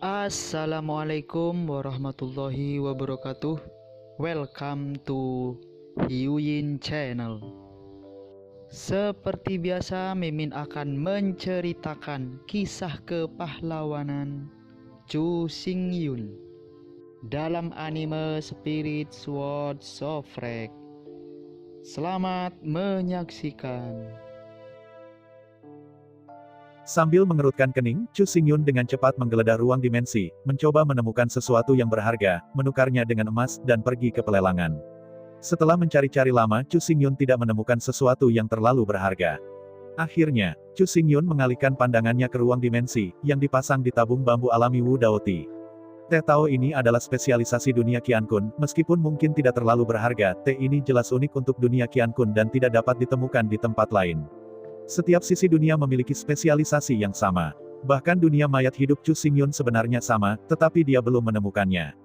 Assalamualaikum warahmatullahi wabarakatuh. Welcome to Hyuyin Channel. Seperti biasa, Mimin akan menceritakan kisah kepahlawanan Chu Xingyun dalam anime Spirit Sword Sofrek. Selamat menyaksikan. Sambil mengerutkan kening, Chu Xingyun dengan cepat menggeledah ruang dimensi, mencoba menemukan sesuatu yang berharga, menukarnya dengan emas, dan pergi ke pelelangan. Setelah mencari-cari lama, Chu Xingyun tidak menemukan sesuatu yang terlalu berharga. Akhirnya, Chu Xingyun mengalihkan pandangannya ke ruang dimensi, yang dipasang di tabung bambu alami Wu Daoti. Teh Tao ini adalah spesialisasi dunia Qiankun, meskipun mungkin tidak terlalu berharga, teh ini jelas unik untuk dunia Qiankun dan tidak dapat ditemukan di tempat lain. Setiap sisi dunia memiliki spesialisasi yang sama. Bahkan dunia mayat hidup Chu Xingyun sebenarnya sama, tetapi dia belum menemukannya.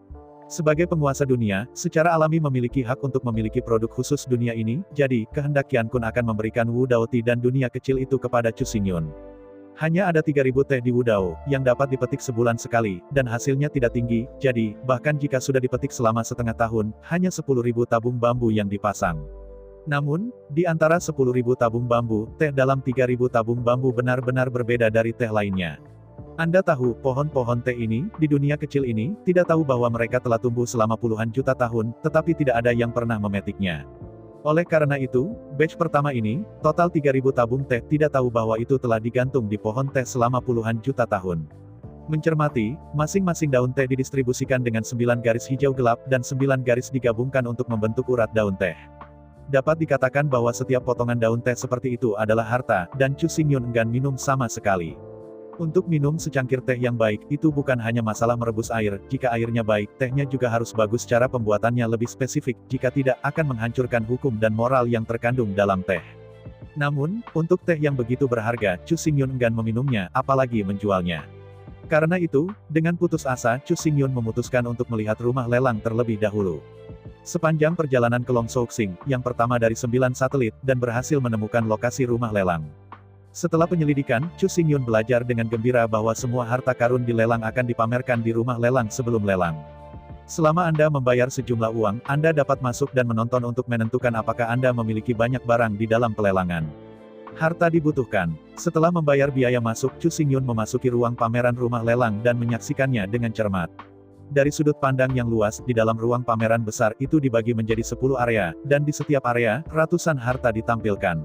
Sebagai penguasa dunia, secara alami memiliki hak untuk memiliki produk khusus dunia ini, jadi, kehendak Qiankun akan memberikan Wu Daoti dan dunia kecil itu kepada Chu Xingyun. Hanya ada 3.000 teh di Wu Dao, yang dapat dipetik sebulan sekali, dan hasilnya tidak tinggi, jadi, bahkan jika sudah dipetik selama setengah tahun, hanya 10.000 tabung bambu yang dipasang. Namun, di antara 10.000 tabung bambu, teh dalam 3.000 tabung bambu benar-benar berbeda dari teh lainnya. Anda tahu, pohon-pohon teh ini, di dunia kecil ini, tidak tahu bahwa mereka telah tumbuh selama puluhan juta tahun, tetapi tidak ada yang pernah memetiknya. Oleh karena itu, batch pertama ini, total 3.000 tabung teh tidak tahu bahwa itu telah digantung di pohon teh selama puluhan juta tahun. Mencermati, masing-masing daun teh didistribusikan dengan 9 garis hijau gelap dan 9 garis digabungkan untuk membentuk urat daun teh. Dapat dikatakan bahwa setiap potongan daun teh seperti itu adalah harta, dan Chu Xingyun enggan minum sama sekali. Untuk minum secangkir teh yang baik, itu bukan hanya masalah merebus air, jika airnya baik, tehnya juga harus bagus. Cara pembuatannya lebih spesifik, jika tidak, akan menghancurkan hukum dan moral yang terkandung dalam teh. Namun, untuk teh yang begitu berharga, Chu Xingyun enggan meminumnya, apalagi menjualnya. Karena itu, dengan putus asa, Chu Xingyun memutuskan untuk melihat rumah lelang terlebih dahulu. Sepanjang perjalanan ke Longshouxing, yang pertama dari 9 satelit, dan berhasil menemukan lokasi rumah lelang. Setelah penyelidikan, Chu Xingyun belajar dengan gembira bahwa semua harta karun di lelang akan dipamerkan di rumah lelang sebelum lelang. Selama Anda membayar sejumlah uang, Anda dapat masuk dan menonton untuk menentukan apakah Anda memiliki banyak barang di dalam pelelangan. Harta dibutuhkan. Setelah membayar biaya masuk, Chu Xingyun memasuki ruang pameran rumah lelang dan menyaksikannya dengan cermat. Dari sudut pandang yang luas, di dalam ruang pameran besar itu dibagi menjadi 10 area, dan di setiap area, ratusan harta ditampilkan.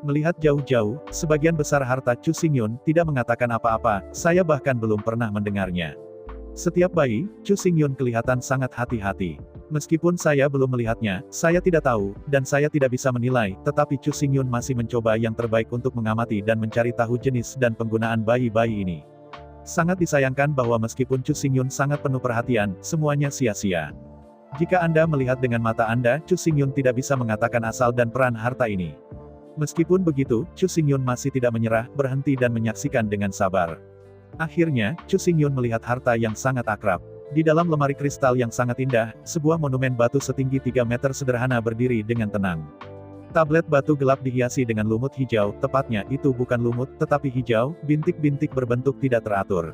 Melihat jauh-jauh, sebagian besar harta Chu Xingyun tidak mengatakan apa-apa, saya bahkan belum pernah mendengarnya. Setiap bayi, Chu Xingyun kelihatan sangat hati-hati. Meskipun saya belum melihatnya, saya tidak tahu, dan saya tidak bisa menilai, tetapi Chu Xingyun masih mencoba yang terbaik untuk mengamati dan mencari tahu jenis dan penggunaan bayi-bayi ini. Sangat disayangkan bahwa meskipun Chu Xingyun sangat penuh perhatian, semuanya sia-sia. Jika Anda melihat dengan mata Anda, Chu Xingyun tidak bisa mengatakan asal dan peran harta ini. Meskipun begitu, Chu Xingyun masih tidak menyerah, berhenti dan menyaksikan dengan sabar. Akhirnya, Chu Xingyun melihat harta yang sangat akrab. Di dalam lemari kristal yang sangat indah, sebuah monumen batu setinggi 3 meter sederhana berdiri dengan tenang. Tablet batu gelap dihiasi dengan lumut hijau, tepatnya, itu bukan lumut, tetapi hijau, bintik-bintik berbentuk tidak teratur.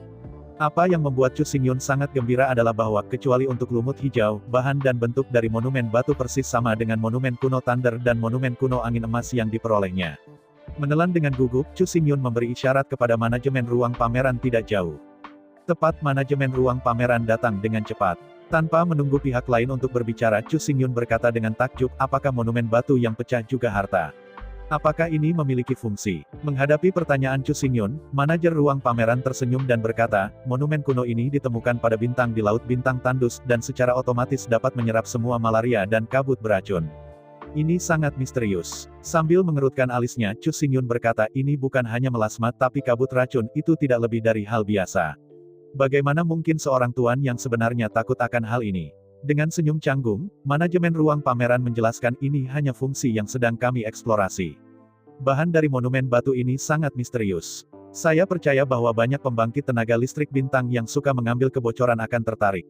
Apa yang membuat Chu Xingyun sangat gembira adalah bahwa, kecuali untuk lumut hijau, bahan dan bentuk dari monumen batu persis sama dengan monumen kuno Thunder dan monumen kuno angin emas yang diperolehnya. Menelan dengan gugup, Chu Xingyun memberi isyarat kepada manajemen ruang pameran tidak jauh. Tepat manajemen ruang pameran datang dengan cepat. Tanpa menunggu pihak lain untuk berbicara, Chu Xingyun berkata dengan takjub, apakah monumen batu yang pecah juga harta? Apakah ini memiliki fungsi? Menghadapi pertanyaan Chu Xingyun, manajer ruang pameran tersenyum dan berkata, monumen kuno ini ditemukan pada bintang di Laut Bintang Tandus, dan secara otomatis dapat menyerap semua malaria dan kabut beracun. Ini sangat misterius. Sambil mengerutkan alisnya, Chu Xingyun berkata, ini bukan hanya melasma tapi kabut racun, itu tidak lebih dari hal biasa. Bagaimana mungkin seorang tuan yang sebenarnya takut akan hal ini? Dengan senyum canggung, manajemen ruang pameran menjelaskan ini hanya fungsi yang sedang kami eksplorasi. Bahan dari monumen batu ini sangat misterius. Saya percaya bahwa banyak pembangkit tenaga listrik bintang yang suka mengambil kebocoran akan tertarik.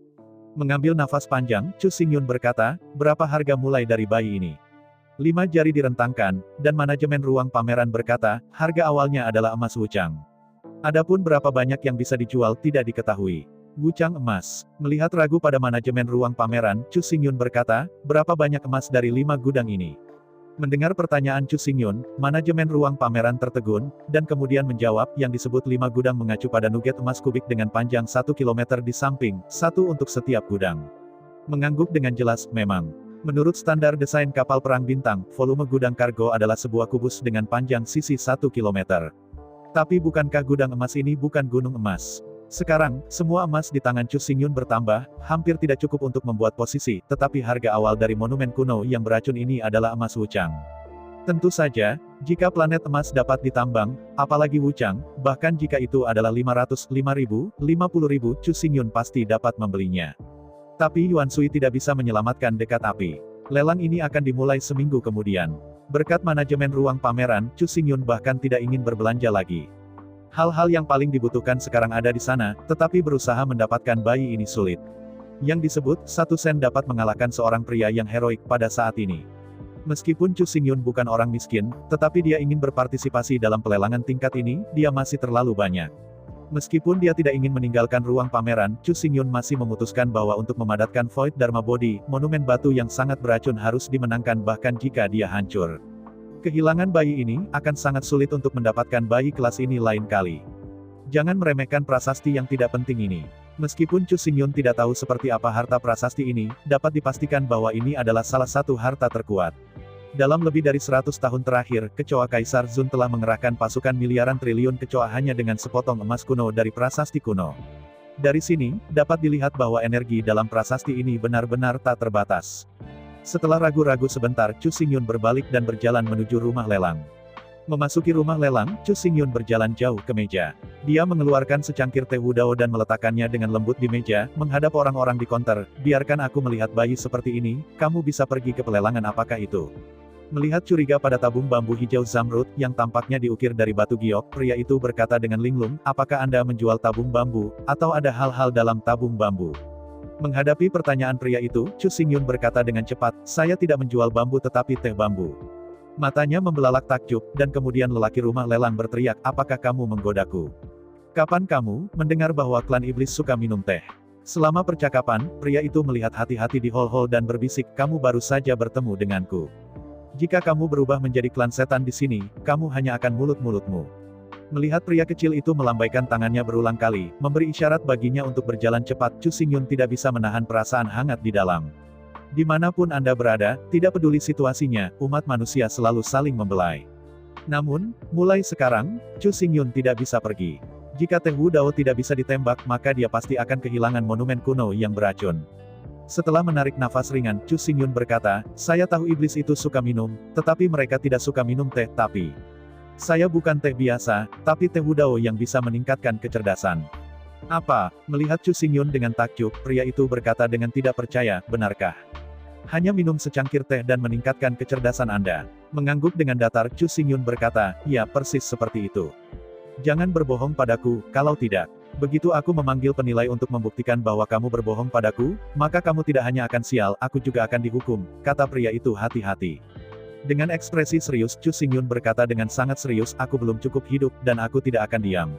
Mengambil nafas panjang, Chu Xingyun berkata, berapa harga mulai dari bayi ini? 5 jari direntangkan, dan manajemen ruang pameran berkata, harga awalnya adalah emas wucang. Adapun berapa banyak yang bisa dijual tidak diketahui. Wuchang emas. Melihat ragu pada manajemen ruang pameran, Chu Xingyun berkata, berapa banyak emas dari 5 gudang ini? Mendengar pertanyaan Chu Xingyun, manajemen ruang pameran tertegun, dan kemudian menjawab, yang disebut 5 gudang mengacu pada nugget emas kubik dengan panjang 1 km di samping, satu untuk setiap gudang. Mengangguk dengan jelas, memang. Menurut standar desain kapal perang bintang, volume gudang kargo adalah sebuah kubus dengan panjang sisi 1 km. Tapi bukankah gudang emas ini bukan gunung emas? Sekarang, semua emas di tangan Chu Xingyun bertambah, hampir tidak cukup untuk membuat posisi, tetapi harga awal dari monumen kuno yang beracun ini adalah emas Wuchang. Tentu saja, jika planet emas dapat ditambang, apalagi Wuchang, bahkan jika itu adalah 505.000, 50.000, Chu Xingyun pasti dapat membelinya. Tapi Yuan Sui tidak bisa menyelamatkan dekat api. Lelang ini akan dimulai seminggu kemudian. Berkat manajemen ruang pameran, Chu Xingyun bahkan tidak ingin berbelanja lagi. Hal-hal yang paling dibutuhkan sekarang ada di sana, tetapi berusaha mendapatkan bayi ini sulit. Yang disebut, 1 sen dapat mengalahkan seorang pria yang heroik pada saat ini. Meskipun Chu Xingyun bukan orang miskin, tetapi dia ingin berpartisipasi dalam pelelangan tingkat ini, dia masih terlalu banyak. Meskipun dia tidak ingin meninggalkan ruang pameran, Chu Xingyun masih memutuskan bahwa untuk memadatkan Void Dharma Body, monumen batu yang sangat beracun harus dimenangkan bahkan jika dia hancur. Kehilangan bayi ini, akan sangat sulit untuk mendapatkan bayi kelas ini lain kali. Jangan meremehkan prasasti yang tidak penting ini. Meskipun Chu Xingyun tidak tahu seperti apa harta prasasti ini, dapat dipastikan bahwa ini adalah salah satu harta terkuat. Dalam lebih dari 100 tahun terakhir, kecoa Kaisar Zun telah mengerahkan pasukan miliaran triliun kecoa hanya dengan sepotong emas kuno dari prasasti kuno. Dari sini, dapat dilihat bahwa energi dalam prasasti ini benar-benar tak terbatas. Setelah ragu-ragu sebentar, Chu Xingyun berbalik dan berjalan menuju rumah lelang. Memasuki rumah lelang, Chu Xingyun berjalan jauh ke meja. Dia mengeluarkan secangkir teh wudao dan meletakkannya dengan lembut di meja, menghadap orang-orang di konter. Biarkan aku melihat bayi seperti ini, kamu bisa pergi ke pelelangan apakah itu? Melihat curiga pada tabung bambu hijau zamrud, yang tampaknya diukir dari batu giok, pria itu berkata dengan linglung, apakah Anda menjual tabung bambu, atau ada hal-hal dalam tabung bambu? Menghadapi pertanyaan pria itu, Chu Xingyun berkata dengan cepat, saya tidak menjual bambu tetapi teh bambu. Matanya membelalak takjub, dan kemudian lelaki rumah lelang berteriak, apakah kamu menggodaku? Kapan kamu mendengar bahwa klan iblis suka minum teh? Selama percakapan, pria itu melihat hati-hati di hall-hall dan berbisik, kamu baru saja bertemu denganku. Jika kamu berubah menjadi klan setan di sini, kamu hanya akan mulut-mulutmu. Melihat pria kecil itu melambaikan tangannya berulang kali, memberi isyarat baginya untuk berjalan cepat, Chu Xingyun tidak bisa menahan perasaan hangat di dalam. Dimanapun Anda berada, tidak peduli situasinya, umat manusia selalu saling membelai. Namun, mulai sekarang, Chu Xingyun tidak bisa pergi. Jika teh wudao tidak bisa ditembak, maka dia pasti akan kehilangan monumen kuno yang beracun. Setelah menarik nafas ringan, Chu Xingyun berkata, saya tahu iblis itu suka minum, tetapi mereka tidak suka minum teh, tapi saya bukan teh biasa, tapi teh wudao yang bisa meningkatkan kecerdasan. Apa? Melihat Chu Xingyun dengan takjub, pria itu berkata dengan tidak percaya, benarkah? Hanya minum secangkir teh dan meningkatkan kecerdasan Anda. Mengangguk dengan datar, Chu Xingyun berkata, ya persis seperti itu. Jangan berbohong padaku, kalau tidak. Begitu aku memanggil penilai untuk membuktikan bahwa kamu berbohong padaku, maka kamu tidak hanya akan sial, aku juga akan dihukum, kata pria itu hati-hati. Dengan ekspresi serius, Chu Xingyun berkata dengan sangat serius, aku belum cukup hidup, dan aku tidak akan diam.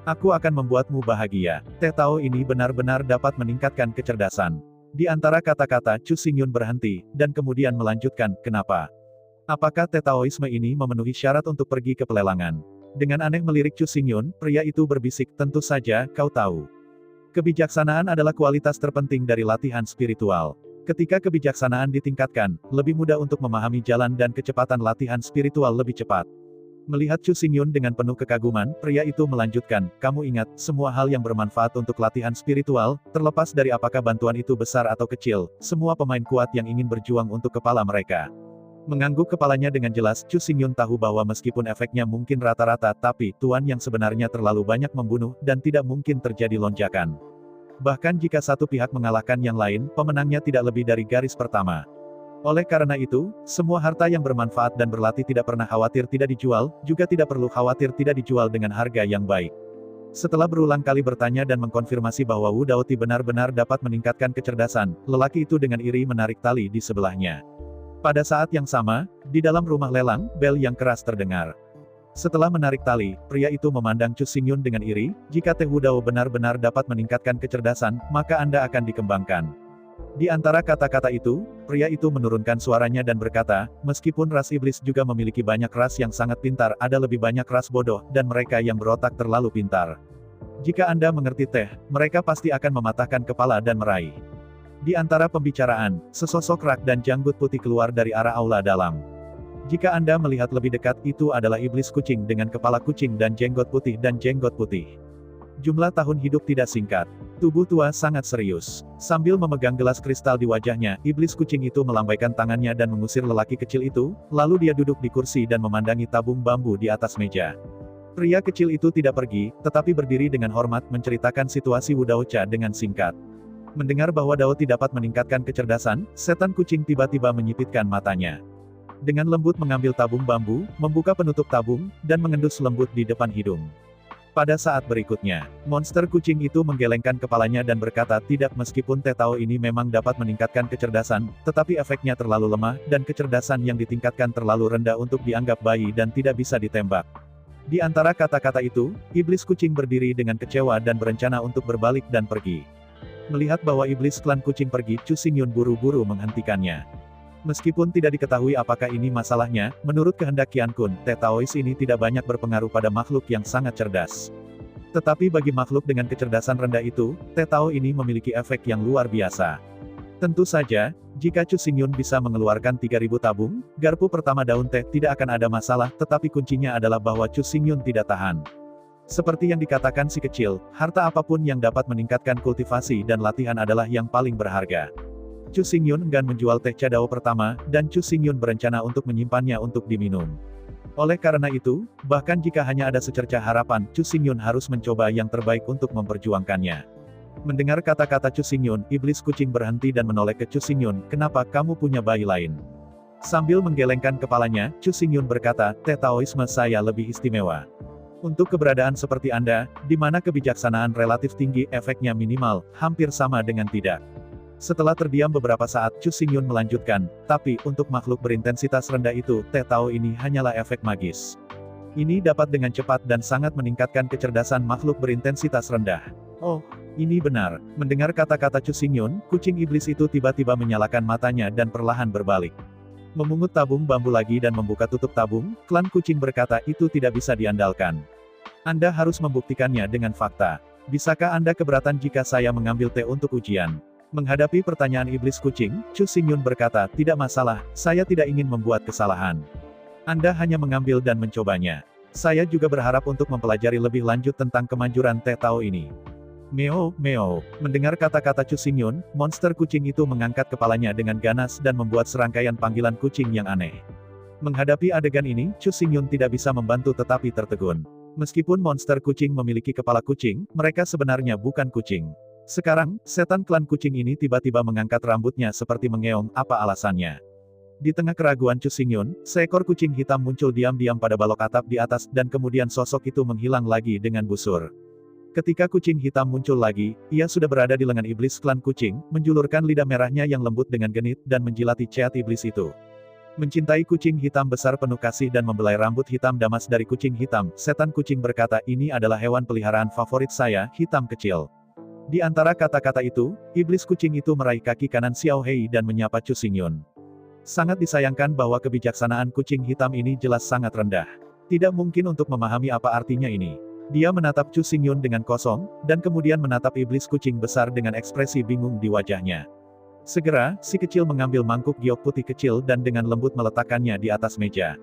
Aku akan membuatmu bahagia. Teh Tao ini benar-benar dapat meningkatkan kecerdasan. Di antara kata-kata, Chu Xingyun berhenti, dan kemudian melanjutkan, kenapa? Apakah teh Taoisme ini memenuhi syarat untuk pergi ke pelelangan? Dengan aneh melirik Chu Xingyun, pria itu berbisik, tentu saja, kau tahu. Kebijaksanaan adalah kualitas terpenting dari latihan spiritual. Ketika kebijaksanaan ditingkatkan, lebih mudah untuk memahami jalan dan kecepatan latihan spiritual lebih cepat. Melihat Chu Xingyun dengan penuh kekaguman, pria itu melanjutkan, kamu ingat, semua hal yang bermanfaat untuk latihan spiritual, terlepas dari apakah bantuan itu besar atau kecil, semua pemain kuat yang ingin berjuang untuk kepala mereka. Mengangguk kepalanya dengan jelas, Chu Xingyun tahu bahwa meskipun efeknya mungkin rata-rata, tapi tuan yang sebenarnya terlalu banyak membunuh, dan tidak mungkin terjadi lonjakan. Bahkan jika satu pihak mengalahkan yang lain, pemenangnya tidak lebih dari garis pertama. Oleh karena itu, semua harta yang bermanfaat dan berlatih tidak pernah khawatir tidak dijual, juga tidak perlu khawatir tidak dijual dengan harga yang baik. Setelah berulang kali bertanya dan mengkonfirmasi bahwa Wu Daoti benar-benar dapat meningkatkan kecerdasan, lelaki itu dengan iri menarik tali di sebelahnya. Pada saat yang sama, di dalam rumah lelang, bel yang keras terdengar. Setelah menarik tali, pria itu memandang Chu Xingyun dengan iri, jika Teh Wudao benar-benar dapat meningkatkan kecerdasan, maka Anda akan dikembangkan. Di antara kata-kata itu, pria itu menurunkan suaranya dan berkata, meskipun ras iblis juga memiliki banyak ras yang sangat pintar, ada lebih banyak ras bodoh, dan mereka yang berotak terlalu pintar. Jika Anda mengerti Teh, mereka pasti akan mematahkan kepala dan meraih. Di antara pembicaraan, sesosok rak dan janggut putih keluar dari arah aula dalam. Jika Anda melihat lebih dekat, itu adalah iblis kucing dengan kepala kucing dan jenggot putih. Jumlah tahun hidup tidak singkat. Tubuh tua sangat serius. Sambil memegang gelas kristal di wajahnya, iblis kucing itu melambaikan tangannya dan mengusir lelaki kecil itu, lalu dia duduk di kursi dan memandangi tabung bambu di atas meja. Pria kecil itu tidak pergi, tetapi berdiri dengan hormat menceritakan situasi Wu Daocha dengan singkat. Mendengar bahwa Dao tidak dapat meningkatkan kecerdasan, setan kucing tiba-tiba menyipitkan matanya. Dengan lembut mengambil tabung bambu, membuka penutup tabung, dan mengendus lembut di depan hidung. Pada saat berikutnya, monster kucing itu menggelengkan kepalanya dan berkata tidak, meskipun Teh Tao ini memang dapat meningkatkan kecerdasan, tetapi efeknya terlalu lemah, dan kecerdasan yang ditingkatkan terlalu rendah untuk dianggap bayi dan tidak bisa ditembak. Di antara kata-kata itu, iblis kucing berdiri dengan kecewa dan berencana untuk berbalik dan pergi. Melihat bahwa iblis klan kucing pergi, Chu Xingyun buru-buru menghentikannya. Meskipun tidak diketahui apakah ini masalahnya, menurut kehendak Qian Kun, Teh Taois ini tidak banyak berpengaruh pada makhluk yang sangat cerdas. Tetapi bagi makhluk dengan kecerdasan rendah itu, Teh Tao ini memiliki efek yang luar biasa. Tentu saja, jika Chu Xingyun bisa mengeluarkan 3000 tabung, garpu pertama daun teh tidak akan ada masalah, tetapi kuncinya adalah bahwa Chu Xingyun tidak tahan. Seperti yang dikatakan si kecil, harta apapun yang dapat meningkatkan kultivasi dan latihan adalah yang paling berharga. Chu Xingyun enggan menjual teh cadao pertama, dan Chu Xingyun berencana untuk menyimpannya untuk diminum. Oleh karena itu, bahkan jika hanya ada secercah harapan, Chu Xingyun harus mencoba yang terbaik untuk memperjuangkannya. Mendengar kata-kata Chu Xingyun, iblis kucing berhenti dan menoleh ke Chu Xingyun, kenapa kamu punya bayi lain? Sambil menggelengkan kepalanya, Chu Xingyun berkata, Teh Taoisme saya lebih istimewa. Untuk keberadaan seperti Anda, di mana kebijaksanaan relatif tinggi, efeknya minimal, hampir sama dengan tidak. Setelah terdiam beberapa saat, Chu Xingyun melanjutkan, tapi, untuk makhluk berintensitas rendah itu, Teh Tao ini hanyalah efek magis. Ini dapat dengan cepat dan sangat meningkatkan kecerdasan makhluk berintensitas rendah. Oh, ini benar. Mendengar kata-kata Chu Xingyun, kucing iblis itu tiba-tiba menyalakan matanya dan perlahan berbalik. Memungut tabung bambu lagi dan membuka tutup tabung, klan kucing berkata itu tidak bisa diandalkan. Anda harus membuktikannya dengan fakta. Bisakah Anda keberatan jika saya mengambil teh untuk ujian? Menghadapi pertanyaan iblis kucing, Chu Xingyun berkata, tidak masalah, saya tidak ingin membuat kesalahan. Anda hanya mengambil dan mencobanya. Saya juga berharap untuk mempelajari lebih lanjut tentang kemanjuran Teh Tao ini. Meo, meo. Mendengar kata-kata Chu Xingyun, monster kucing itu mengangkat kepalanya dengan ganas dan membuat serangkaian panggilan kucing yang aneh. Menghadapi adegan ini, Chu Xingyun tidak bisa membantu tetapi tertegun. Meskipun monster kucing memiliki kepala kucing, mereka sebenarnya bukan kucing. Sekarang, setan klan kucing ini tiba-tiba mengangkat rambutnya seperti mengeong, apa alasannya? Di tengah keraguan Chu Xingyun, seekor kucing hitam muncul diam-diam pada balok atap di atas, dan kemudian sosok itu menghilang lagi dengan busur. Ketika kucing hitam muncul lagi, ia sudah berada di lengan iblis klan kucing, menjulurkan lidah merahnya yang lembut dengan genit, dan menjilati ceat iblis itu. Mencintai kucing hitam besar penuh kasih dan membelai rambut hitam damas dari kucing hitam, setan kucing berkata, ini adalah hewan peliharaan favorit saya, hitam kecil. Di antara kata-kata itu, iblis kucing itu meraih kaki kanan Xiao Hei dan menyapa Chu Xingyun. Sangat disayangkan bahwa kebijaksanaan kucing hitam ini jelas sangat rendah. Tidak mungkin untuk memahami apa artinya ini. Dia menatap Chu Xingyun dengan kosong, dan kemudian menatap iblis kucing besar dengan ekspresi bingung di wajahnya. Segera, si kecil mengambil mangkuk giok putih kecil dan dengan lembut meletakkannya di atas meja.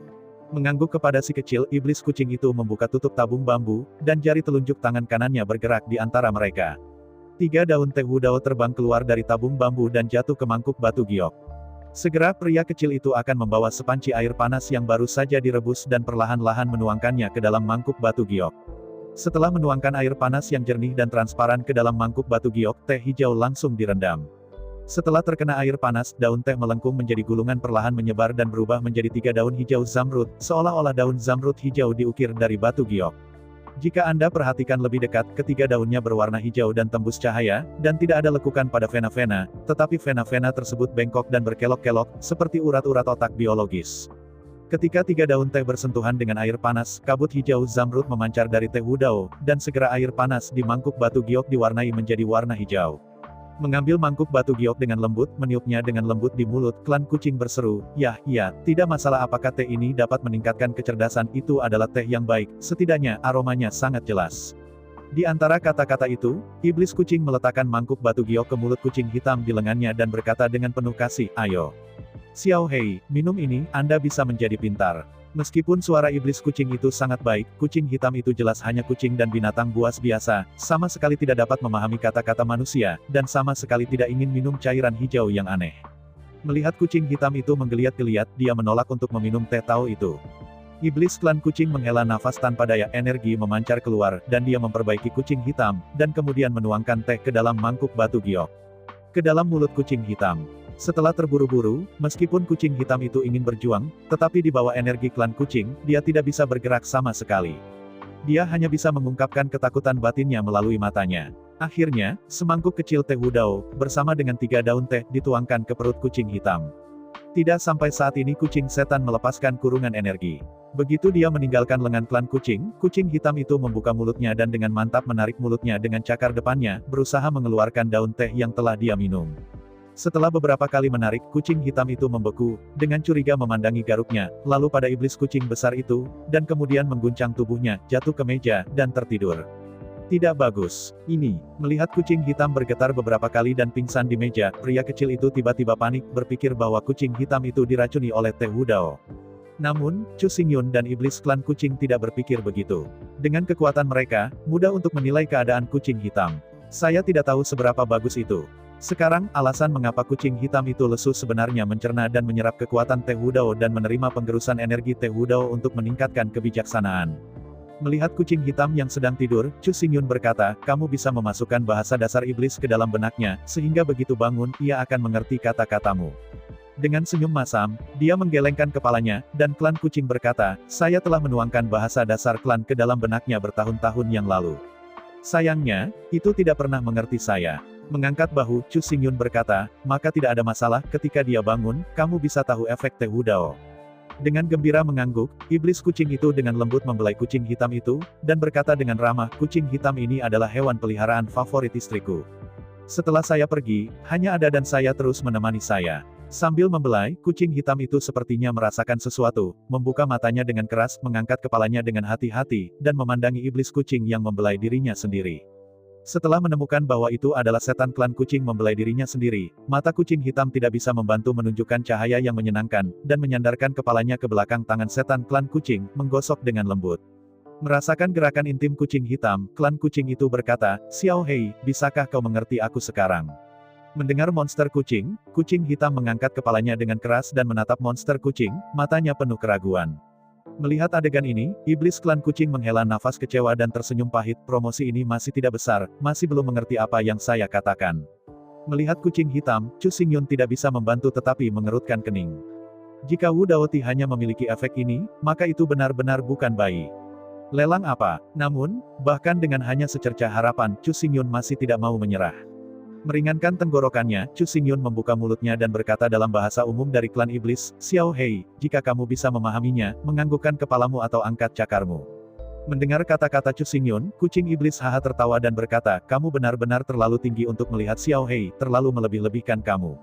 Mengangguk kepada si kecil, iblis kucing itu membuka tutup tabung bambu, dan jari telunjuk tangan kanannya bergerak di antara mereka. 3 daun teh wudao terbang keluar dari tabung bambu dan jatuh ke mangkuk batu giok. Segera pria kecil itu akan membawa sepanci air panas yang baru saja direbus dan perlahan-lahan menuangkannya ke dalam mangkuk batu giok. Setelah menuangkan air panas yang jernih dan transparan ke dalam mangkuk batu giok, teh hijau langsung direndam. Setelah terkena air panas, daun teh melengkung menjadi gulungan perlahan menyebar dan berubah menjadi 3 daun hijau zamrud, seolah-olah daun zamrud hijau diukir dari batu giok. Jika Anda perhatikan lebih dekat, ketiga daunnya berwarna hijau dan tembus cahaya, dan tidak ada lekukan pada vena-vena, tetapi vena-vena tersebut bengkok dan berkelok-kelok, seperti urat-urat otak biologis. Ketika 3 daun teh bersentuhan dengan air panas, kabut hijau zamrud memancar dari teh Wudao, dan segera air panas di mangkuk batu giok diwarnai menjadi warna hijau. Mengambil mangkuk batu giok dengan lembut, meniupnya dengan lembut di mulut, klan kucing berseru, "Yah, iya, tidak masalah apakah teh ini dapat meningkatkan kecerdasan, itu adalah teh yang baik, setidaknya aromanya sangat jelas." Di antara kata-kata itu, iblis kucing meletakkan mangkuk batu giok ke mulut kucing hitam di lengannya dan berkata dengan penuh kasih, "Ayo. Xiao Hei, minum ini, Anda bisa menjadi pintar." Meskipun suara iblis kucing itu sangat baik, kucing hitam itu jelas hanya kucing dan binatang buas biasa, sama sekali tidak dapat memahami kata-kata manusia, dan sama sekali tidak ingin minum cairan hijau yang aneh. Melihat kucing hitam itu menggeliat-geliat, dia menolak untuk meminum teh tao itu. Iblis klan kucing menghela nafas tanpa daya, energi memancar keluar, dan dia memperbaiki kucing hitam, dan kemudian menuangkan teh ke dalam mangkuk batu giok. Ke dalam mulut kucing hitam. Setelah terburu-buru, meskipun kucing hitam itu ingin berjuang, tetapi di bawah energi klan kucing, dia tidak bisa bergerak sama sekali. Dia hanya bisa mengungkapkan ketakutan batinnya melalui matanya. Akhirnya, semangkuk kecil teh Wudao, bersama dengan 3 daun teh, dituangkan ke perut kucing hitam. Tidak sampai saat ini kucing setan melepaskan kurungan energi. Begitu dia meninggalkan lengan klan kucing, kucing hitam itu membuka mulutnya dan dengan mantap menarik mulutnya dengan cakar depannya, berusaha mengeluarkan daun teh yang telah dia minum. Setelah beberapa kali menarik, kucing hitam itu membeku, dengan curiga memandangi garuknya, lalu pada iblis kucing besar itu, dan kemudian mengguncang tubuhnya, jatuh ke meja, dan tertidur. Tidak bagus. Ini, melihat kucing hitam bergetar beberapa kali dan pingsan di meja, pria kecil itu tiba-tiba panik, berpikir bahwa kucing hitam itu diracuni oleh teh Wudao. Namun, Chu Xingyun dan iblis klan kucing tidak berpikir begitu. Dengan kekuatan mereka, mudah untuk menilai keadaan kucing hitam. Saya tidak tahu seberapa bagus itu. Sekarang, alasan mengapa kucing hitam itu lesu sebenarnya mencerna dan menyerap kekuatan teh Wudao dan menerima penggerusan energi teh Wudao untuk meningkatkan kebijaksanaan. Melihat kucing hitam yang sedang tidur, Chu Xingyun berkata, "Kamu bisa memasukkan bahasa dasar iblis ke dalam benaknya, sehingga begitu bangun, ia akan mengerti kata-katamu." Dengan senyum masam, dia menggelengkan kepalanya, dan klan kucing berkata, "Saya telah menuangkan bahasa dasar klan ke dalam benaknya bertahun-tahun yang lalu. Sayangnya, itu tidak pernah mengerti saya." Mengangkat bahu, Chu Xingyun berkata, "Maka tidak ada masalah, ketika dia bangun, kamu bisa tahu efek teh Wudao." Dengan gembira mengangguk, iblis kucing itu dengan lembut membelai kucing hitam itu, dan berkata dengan ramah, "Kucing hitam ini adalah hewan peliharaan favorit istriku. Setelah saya pergi, hanya ada dan saya terus menemani saya." Sambil membelai, kucing hitam itu sepertinya merasakan sesuatu, membuka matanya dengan keras, mengangkat kepalanya dengan hati-hati, dan memandangi iblis kucing yang membelai dirinya sendiri. Setelah menemukan bahwa itu adalah setan klan kucing membelai dirinya sendiri, mata kucing hitam tidak bisa membantu menunjukkan cahaya yang menyenangkan, dan menyandarkan kepalanya ke belakang tangan setan klan kucing, menggosok dengan lembut. Merasakan gerakan intim kucing hitam, klan kucing itu berkata, "Xiao Hei, bisakah kau mengerti aku sekarang?" Mendengar monster kucing, kucing hitam mengangkat kepalanya dengan keras dan menatap monster kucing, matanya penuh keraguan. Melihat adegan ini, iblis klan kucing menghela nafas kecewa dan tersenyum pahit, "Promosi ini masih tidak besar, masih belum mengerti apa yang saya katakan." Melihat kucing hitam, Chu Xingyun tidak bisa membantu tetapi mengerutkan kening. Jika Wu Daoti hanya memiliki efek ini, maka itu benar-benar bukan bayi. Lelang apa? Namun, bahkan dengan hanya secercah harapan, Chu Xingyun masih tidak mau menyerah. Meringankan tenggorokannya, Chu Xingyun membuka mulutnya dan berkata dalam bahasa umum dari klan iblis, "Xiao Hei, jika kamu bisa memahaminya, menganggukkan kepalamu atau angkat cakarmu." Mendengar kata-kata Chu Xingyun, kucing iblis haha tertawa dan berkata, "Kamu benar-benar terlalu tinggi untuk melihat Xiao Hei, terlalu melebih-lebihkan kamu."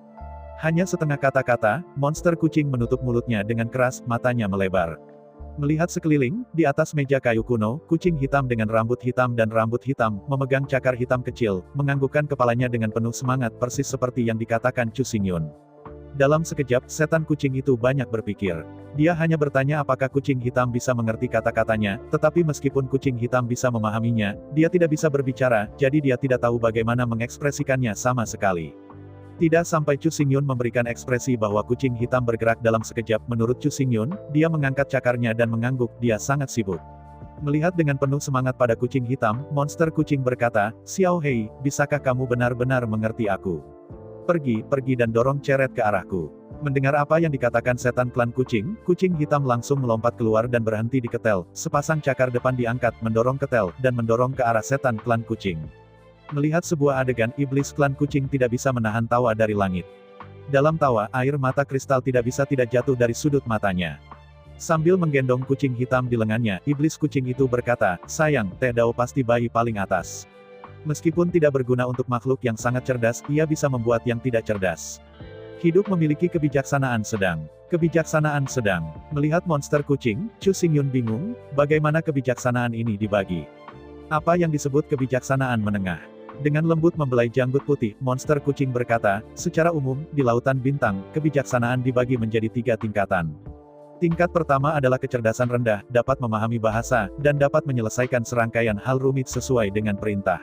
Hanya setengah kata-kata, monster kucing menutup mulutnya dengan keras, matanya melebar. Melihat sekeliling, di atas meja kayu kuno, kucing hitam dengan rambut hitam dan rambut hitam, memegang cakar hitam kecil, menganggukkan kepalanya dengan penuh semangat persis seperti yang dikatakan Chu Xingyun. Dalam sekejap, setan kucing itu banyak berpikir. Dia hanya bertanya apakah kucing hitam bisa mengerti kata-katanya, tetapi meskipun kucing hitam bisa memahaminya, dia tidak bisa berbicara, jadi dia tidak tahu bagaimana mengekspresikannya sama sekali. Tidak sampai Chu Xingyun memberikan ekspresi bahwa kucing hitam bergerak dalam sekejap. Menurut Chu Xingyun, dia mengangkat cakarnya dan mengangguk, dia sangat sibuk. Melihat dengan penuh semangat pada kucing hitam, monster kucing berkata, "Xiao Hei, bisakah kamu benar-benar mengerti aku? Pergi dan dorong ceret ke arahku." Mendengar apa yang dikatakan setan klan kucing, kucing hitam langsung melompat keluar dan berhenti di ketel. Sepasang cakar depan diangkat, mendorong ketel, dan mendorong ke arah setan klan kucing. Melihat sebuah adegan, iblis klan kucing tidak bisa menahan tawa dari langit. Dalam tawa, air mata kristal tidak bisa tidak jatuh dari sudut matanya. Sambil menggendong kucing hitam di lengannya, iblis kucing itu berkata, sayang, Teh Dao pasti bayi paling atas. Meskipun tidak berguna untuk makhluk yang sangat cerdas, ia bisa membuat yang tidak cerdas. Hidup memiliki kebijaksanaan sedang. Kebijaksanaan sedang. Melihat monster kucing, Chu Xingyun bingung, bagaimana kebijaksanaan ini dibagi. Apa yang disebut kebijaksanaan menengah? Dengan lembut membelai janggut putih, monster kucing berkata, secara umum, di lautan bintang, kebijaksanaan dibagi menjadi 3 tingkatan. Tingkat pertama adalah kecerdasan rendah, dapat memahami bahasa, dan dapat menyelesaikan serangkaian hal rumit sesuai dengan perintah.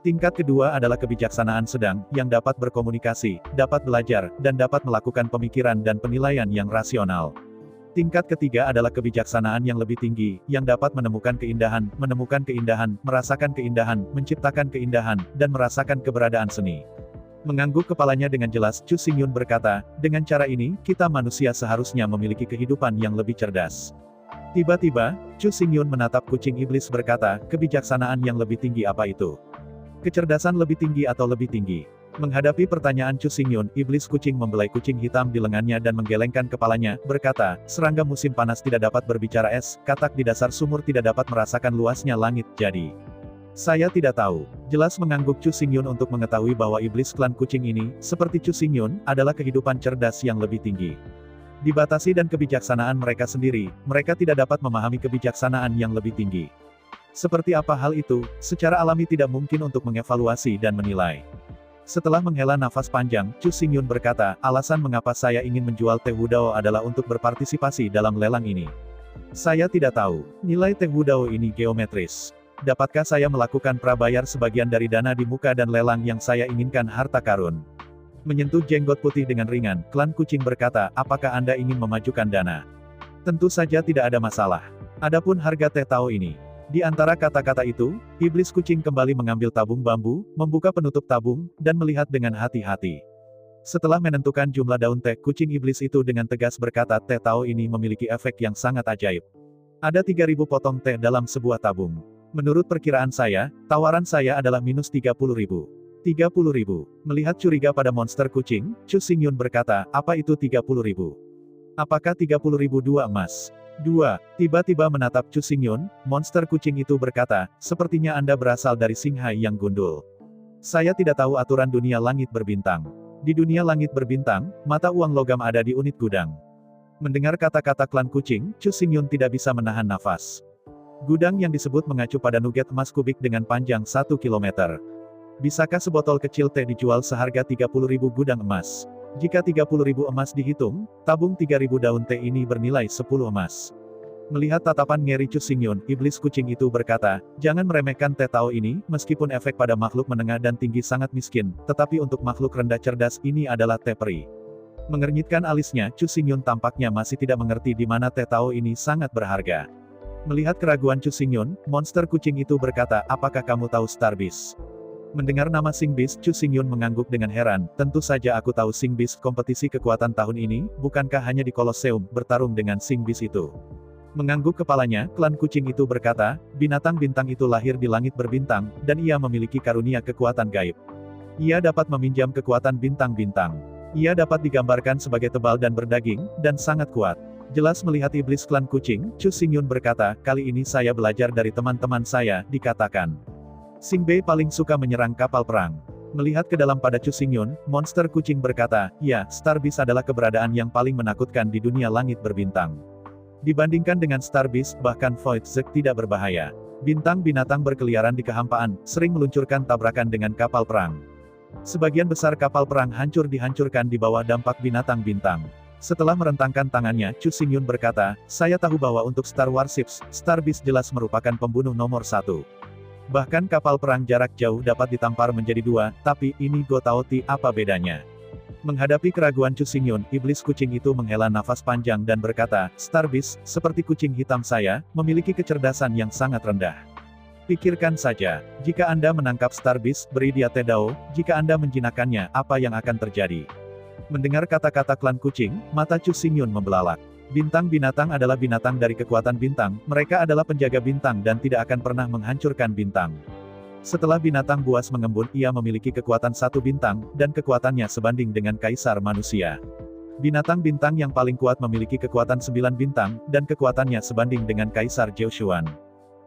Tingkat kedua adalah kebijaksanaan sedang, yang dapat berkomunikasi, dapat belajar, dan dapat melakukan pemikiran dan penilaian yang rasional. Tingkat ketiga adalah kebijaksanaan yang lebih tinggi, yang dapat menemukan keindahan, merasakan keindahan, menciptakan keindahan, dan merasakan keberadaan seni. Mengangguk kepalanya dengan jelas, Chu Xingyun berkata, dengan cara ini, kita manusia seharusnya memiliki kehidupan yang lebih cerdas. Tiba-tiba, Chu Xingyun menatap kucing iblis berkata, kebijaksanaan yang lebih tinggi apa itu? Kecerdasan lebih tinggi atau lebih tinggi? Menghadapi pertanyaan Chu Xingyun, iblis kucing membelai kucing hitam di lengannya dan menggelengkan kepalanya, berkata, serangga musim panas tidak dapat berbicara es, katak di dasar sumur tidak dapat merasakan luasnya langit, jadi... Saya tidak tahu. Jelas mengangguk Chu Xingyun untuk mengetahui bahwa iblis klan kucing ini, seperti Chu Xingyun, adalah kehidupan cerdas yang lebih tinggi. Dibatasi dan kebijaksanaan mereka sendiri, mereka tidak dapat memahami kebijaksanaan yang lebih tinggi. Seperti apa hal itu, secara alami tidak mungkin untuk mengevaluasi dan menilai. Setelah menghela nafas panjang, Chu Xingyun berkata, alasan mengapa saya ingin menjual Teh Wudao adalah untuk berpartisipasi dalam lelang ini. Saya tidak tahu, nilai Teh Wudao ini geometris. Dapatkah saya melakukan prabayar sebagian dari dana di muka dan lelang yang saya inginkan harta karun? Menyentuh jenggot putih dengan ringan, klan kucing berkata, apakah Anda ingin memajukan dana? Tentu saja tidak ada masalah. Adapun harga Teh Tao ini. Di antara kata-kata itu, iblis kucing kembali mengambil tabung bambu, membuka penutup tabung, dan melihat dengan hati-hati. Setelah menentukan jumlah daun teh, kucing iblis itu dengan tegas berkata, Teh Tao ini memiliki efek yang sangat ajaib. Ada 3.000 potong teh dalam sebuah tabung. Menurut perkiraan saya, tawaran saya adalah minus 30.000. 30.000. Melihat curiga pada monster kucing, Chu Xingyun berkata, apa itu 30.000? Apakah 30.000 dua emas? 2. Tiba-tiba menatap Chu Xingyun, monster kucing itu berkata, sepertinya Anda berasal dari Xinghai yang gundul. Saya tidak tahu aturan dunia langit berbintang. Di dunia langit berbintang, mata uang logam ada di unit gudang. Mendengar kata-kata klan kucing, Chu Xingyun tidak bisa menahan nafas. Gudang yang disebut mengacu pada nugget emas kubik dengan panjang 1 km. Bisakah sebotol kecil teh dijual seharga 30.000 gudang emas? Jika 30.000 emas dihitung, tabung 3.000 daun teh ini bernilai 10 emas. Melihat tatapan ngeri Chu Xingyun, iblis kucing itu berkata, jangan meremehkan Teh Tao ini, meskipun efek pada makhluk menengah dan tinggi sangat miskin, tetapi untuk makhluk rendah cerdas ini adalah teh peri. Mengernyitkan alisnya, Chu Xingyun tampaknya masih tidak mengerti di mana Teh Tao ini sangat berharga. Melihat keraguan Chu Xingyun, monster kucing itu berkata, apakah kamu tahu Star Beast? Mendengar nama Sing Beast, Chu Xingyun mengangguk dengan heran, tentu saja aku tahu Sing Beast. Kompetisi kekuatan tahun ini, bukankah hanya di Colosseum, bertarung dengan Sing Beast itu? Mengangguk kepalanya, klan kucing itu berkata, binatang bintang itu lahir di langit berbintang, dan ia memiliki karunia kekuatan gaib. Ia dapat meminjam kekuatan bintang-bintang. Ia dapat digambarkan sebagai tebal dan berdaging, dan sangat kuat. Jelas melihat iblis klan kucing, Chu Xingyun berkata, kali ini saya belajar dari teman-teman saya, dikatakan. Sing Bei paling suka menyerang kapal perang. Melihat ke dalam pada Chu Xingyun, monster kucing berkata, ya, Star Beast adalah keberadaan yang paling menakutkan di dunia langit berbintang. Dibandingkan dengan Star Beast, bahkan Void Zek tidak berbahaya. Bintang binatang berkeliaran di kehampaan, sering meluncurkan tabrakan dengan kapal perang. Sebagian besar kapal perang dihancurkan di bawah dampak binatang bintang. Setelah merentangkan tangannya, Chu Xingyun berkata, saya tahu bahwa untuk Star Warships, Star Beast jelas merupakan pembunuh nomor 1. Bahkan kapal perang jarak jauh dapat ditampar menjadi 2, tapi, ini Go Tao Ti, apa bedanya? Menghadapi keraguan Chu Xingyun, iblis kucing itu menghela nafas panjang dan berkata, Star Beast, seperti kucing hitam saya, memiliki kecerdasan yang sangat rendah. Pikirkan saja, jika Anda menangkap Star Beast, beri dia Teh Dao, jika Anda menjinakkannya, apa yang akan terjadi? Mendengar kata-kata klan kucing, mata Chu Xingyun membelalak. Bintang binatang adalah binatang dari kekuatan bintang, mereka adalah penjaga bintang dan tidak akan pernah menghancurkan bintang. Setelah binatang buas mengembun, ia memiliki kekuatan 1 bintang, dan kekuatannya sebanding dengan kaisar manusia. Binatang bintang yang paling kuat memiliki kekuatan 9 bintang, dan kekuatannya sebanding dengan Kaisar Joshua.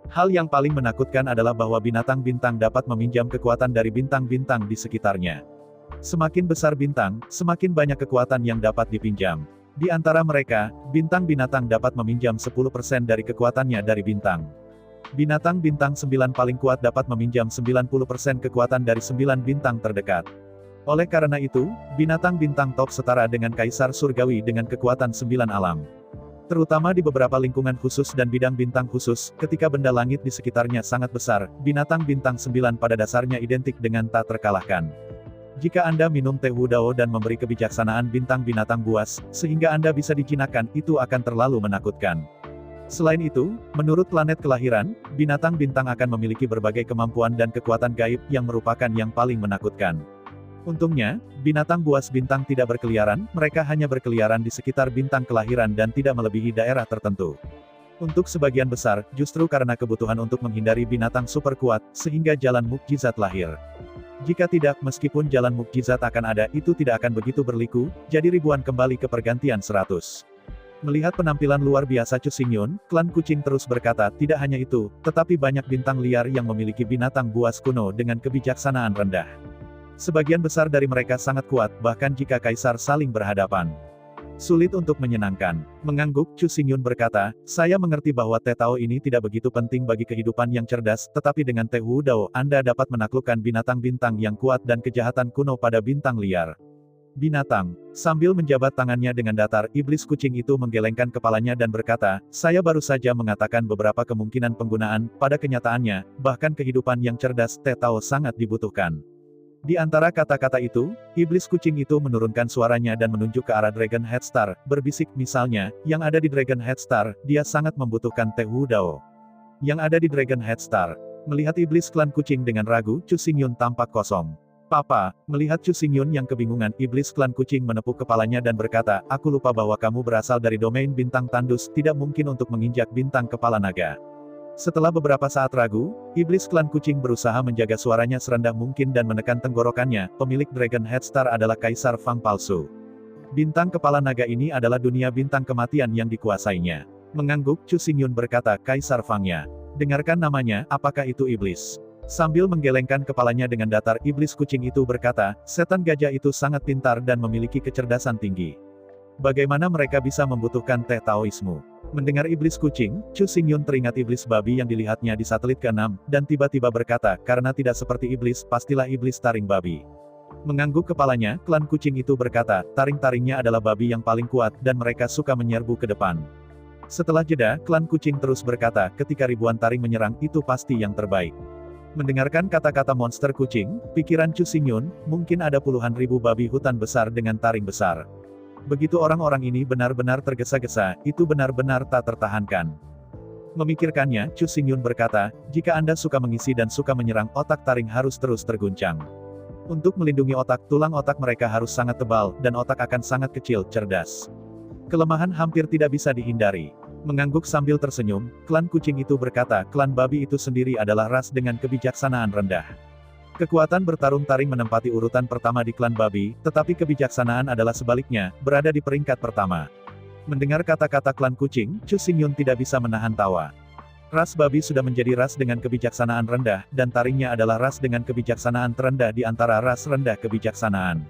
Hal yang paling menakutkan adalah bahwa binatang bintang dapat meminjam kekuatan dari bintang-bintang di sekitarnya. Semakin besar bintang, semakin banyak kekuatan yang dapat dipinjam. Di antara mereka, bintang binatang dapat meminjam 10% dari kekuatannya dari bintang. Binatang bintang 9 paling kuat dapat meminjam 90% kekuatan dari 9 bintang terdekat. Oleh karena itu, binatang bintang top setara dengan Kaisar Surgawi dengan kekuatan 9 alam. Terutama di beberapa lingkungan khusus dan bidang bintang khusus, ketika benda langit di sekitarnya sangat besar, binatang bintang 9 pada dasarnya identik dengan tak terkalahkan. Jika Anda minum teh Wu Dao dan memberi kebijaksanaan bintang binatang buas, sehingga Anda bisa dijinakkan, itu akan terlalu menakutkan. Selain itu, menurut planet kelahiran, binatang bintang akan memiliki berbagai kemampuan dan kekuatan gaib yang merupakan yang paling menakutkan. Untungnya, binatang buas bintang tidak berkeliaran, mereka hanya berkeliaran di sekitar bintang kelahiran dan tidak melebihi daerah tertentu. Untuk sebagian besar, justru karena kebutuhan untuk menghindari binatang super kuat, sehingga jalan mukjizat lahir. Jika tidak, meskipun jalan mukjizat akan ada, itu tidak akan begitu berliku, jadi ribuan kembali ke pergantian 100. Melihat penampilan luar biasa Chu Xingyun, klan kucing terus berkata, tidak hanya itu, tetapi banyak bintang liar yang memiliki binatang buas kuno dengan kebijaksanaan rendah. Sebagian besar dari mereka sangat kuat, bahkan jika kaisar saling berhadapan. Sulit untuk menyenangkan. Mengangguk, Chu Xingyun berkata, saya mengerti bahwa teh Tao ini tidak begitu penting bagi kehidupan yang cerdas, tetapi dengan teh Wu Dao, Anda dapat menaklukkan binatang bintang yang kuat dan kejahatan kuno pada bintang liar. Binatang. Sambil menjabat tangannya dengan datar, iblis kucing itu menggelengkan kepalanya dan berkata, saya baru saja mengatakan beberapa kemungkinan penggunaan, pada kenyataannya, bahkan kehidupan yang cerdas, teh Tao sangat dibutuhkan. Di antara kata-kata itu, iblis kucing itu menurunkan suaranya dan menunjuk ke arah Dragon Head Star, berbisik, misalnya, yang ada di Dragon Head Star, dia sangat membutuhkan teh Wu Dao. Yang ada di Dragon Head Star. Melihat iblis klan kucing dengan ragu, Chu Xingyun tampak kosong. Papa, melihat Chu Xingyun yang kebingungan, iblis klan kucing menepuk kepalanya dan berkata, aku lupa bahwa kamu berasal dari domain bintang tandus, tidak mungkin untuk menginjak bintang kepala naga. Setelah beberapa saat ragu, iblis klan kucing berusaha menjaga suaranya serendah mungkin dan menekan tenggorokannya, pemilik Dragon Head Star adalah Kaisar Fang palsu. Bintang kepala naga ini adalah dunia bintang kematian yang dikuasainya. Mengangguk, Chu Xingyun berkata, Kaisar Fangnya. Dengarkan namanya, apakah itu iblis? Sambil menggelengkan kepalanya dengan datar, iblis kucing itu berkata, setan gajah itu sangat pintar dan memiliki kecerdasan tinggi. Bagaimana mereka bisa membutuhkan teh Taoisme? Mendengar iblis kucing, Chu Xingyun teringat iblis babi yang dilihatnya di satelit ke-6, dan tiba-tiba berkata, karena tidak seperti iblis, pastilah iblis taring babi. Mengangguk kepalanya, klan kucing itu berkata, taring-taringnya adalah babi yang paling kuat, dan mereka suka menyerbu ke depan. Setelah jeda, klan kucing terus berkata, ketika ribuan taring menyerang, itu pasti yang terbaik. Mendengarkan kata-kata monster kucing, pikiran Chu Xingyun, mungkin ada puluhan ribu babi hutan besar dengan taring besar. Begitu orang-orang ini benar-benar tergesa-gesa, itu benar-benar tak tertahankan. Memikirkannya, Chu Xingyun berkata, jika Anda suka mengisi dan suka menyerang, otak taring harus terus terguncang. Untuk melindungi otak, tulang otak mereka harus sangat tebal, dan otak akan sangat kecil, cerdas. Kelemahan hampir tidak bisa dihindari. Mengangguk sambil tersenyum, klan kucing itu berkata, klan babi itu sendiri adalah ras dengan kebijaksanaan rendah. Kekuatan bertarung taring menempati urutan pertama di klan babi, tetapi kebijaksanaan adalah sebaliknya, berada di peringkat pertama. Mendengar kata-kata klan kucing, Chu Xingyun tidak bisa menahan tawa. Ras babi sudah menjadi ras dengan kebijaksanaan rendah, dan taringnya adalah ras dengan kebijaksanaan terendah di antara ras rendah kebijaksanaan.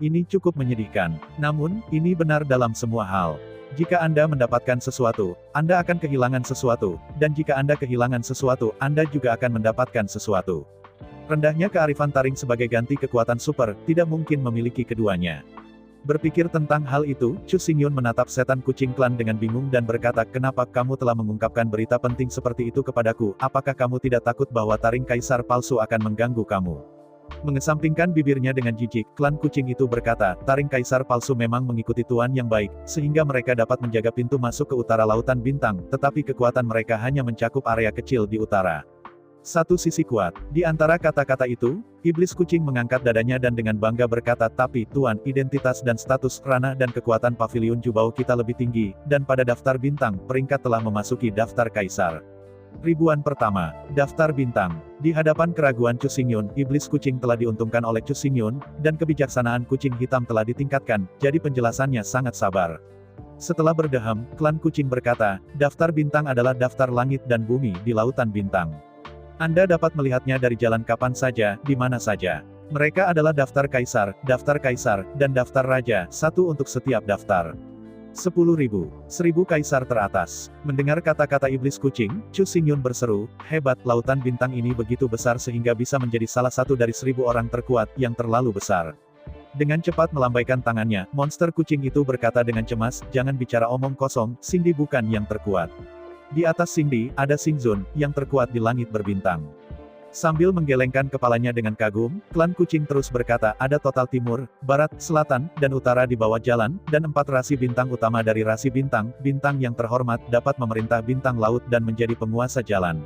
Ini cukup menyedihkan. Namun, ini benar dalam semua hal. Jika Anda mendapatkan sesuatu, Anda akan kehilangan sesuatu, dan jika Anda kehilangan sesuatu, Anda juga akan mendapatkan sesuatu. Rendahnya kearifan taring sebagai ganti kekuatan super, tidak mungkin memiliki keduanya. Berpikir tentang hal itu, Chu Xingyun menatap setan kucing klan dengan bingung dan berkata, kenapa kamu telah mengungkapkan berita penting seperti itu kepadaku, apakah kamu tidak takut bahwa taring kaisar palsu akan mengganggu kamu? Mengesampingkan bibirnya dengan jijik, klan kucing itu berkata, taring kaisar palsu memang mengikuti tuan yang baik, sehingga mereka dapat menjaga pintu masuk ke utara lautan bintang, tetapi kekuatan mereka hanya mencakup area kecil di utara. Satu sisi kuat. Di antara kata-kata itu, iblis kucing mengangkat dadanya dan dengan bangga berkata, tapi Tuan, identitas dan status, ranah dan kekuatan pavilion Jubao kita lebih tinggi, dan pada daftar bintang, peringkat telah memasuki daftar kaisar. Ribuan pertama, daftar bintang. Di hadapan keraguan Chu Xingyun, iblis kucing telah diuntungkan oleh Chu Xingyun, dan kebijaksanaan kucing hitam telah ditingkatkan, jadi penjelasannya sangat sabar. Setelah berdeham, klan kucing berkata, daftar bintang adalah daftar langit dan bumi di lautan bintang. Anda dapat melihatnya dari jalan kapan saja, di mana saja. Mereka adalah daftar kaisar, dan daftar raja, satu untuk setiap daftar. 10.000, 1.000 kaisar teratas. Mendengar kata-kata iblis kucing, Chu Xingyun berseru, hebat, lautan bintang ini begitu besar sehingga bisa menjadi salah satu dari 1.000 orang terkuat, yang terlalu besar. Dengan cepat melambaikan tangannya, monster kucing itu berkata dengan cemas, jangan bicara omong kosong, Cindy bukan yang terkuat. Di atas Cindy, ada Xingzun, yang terkuat di langit berbintang. Sambil menggelengkan kepalanya dengan kagum, klan kucing terus berkata, ada total timur, barat, selatan, dan utara di bawah jalan, dan 4 rasi bintang utama dari rasi bintang, bintang yang terhormat dapat memerintah bintang laut dan menjadi penguasa jalan.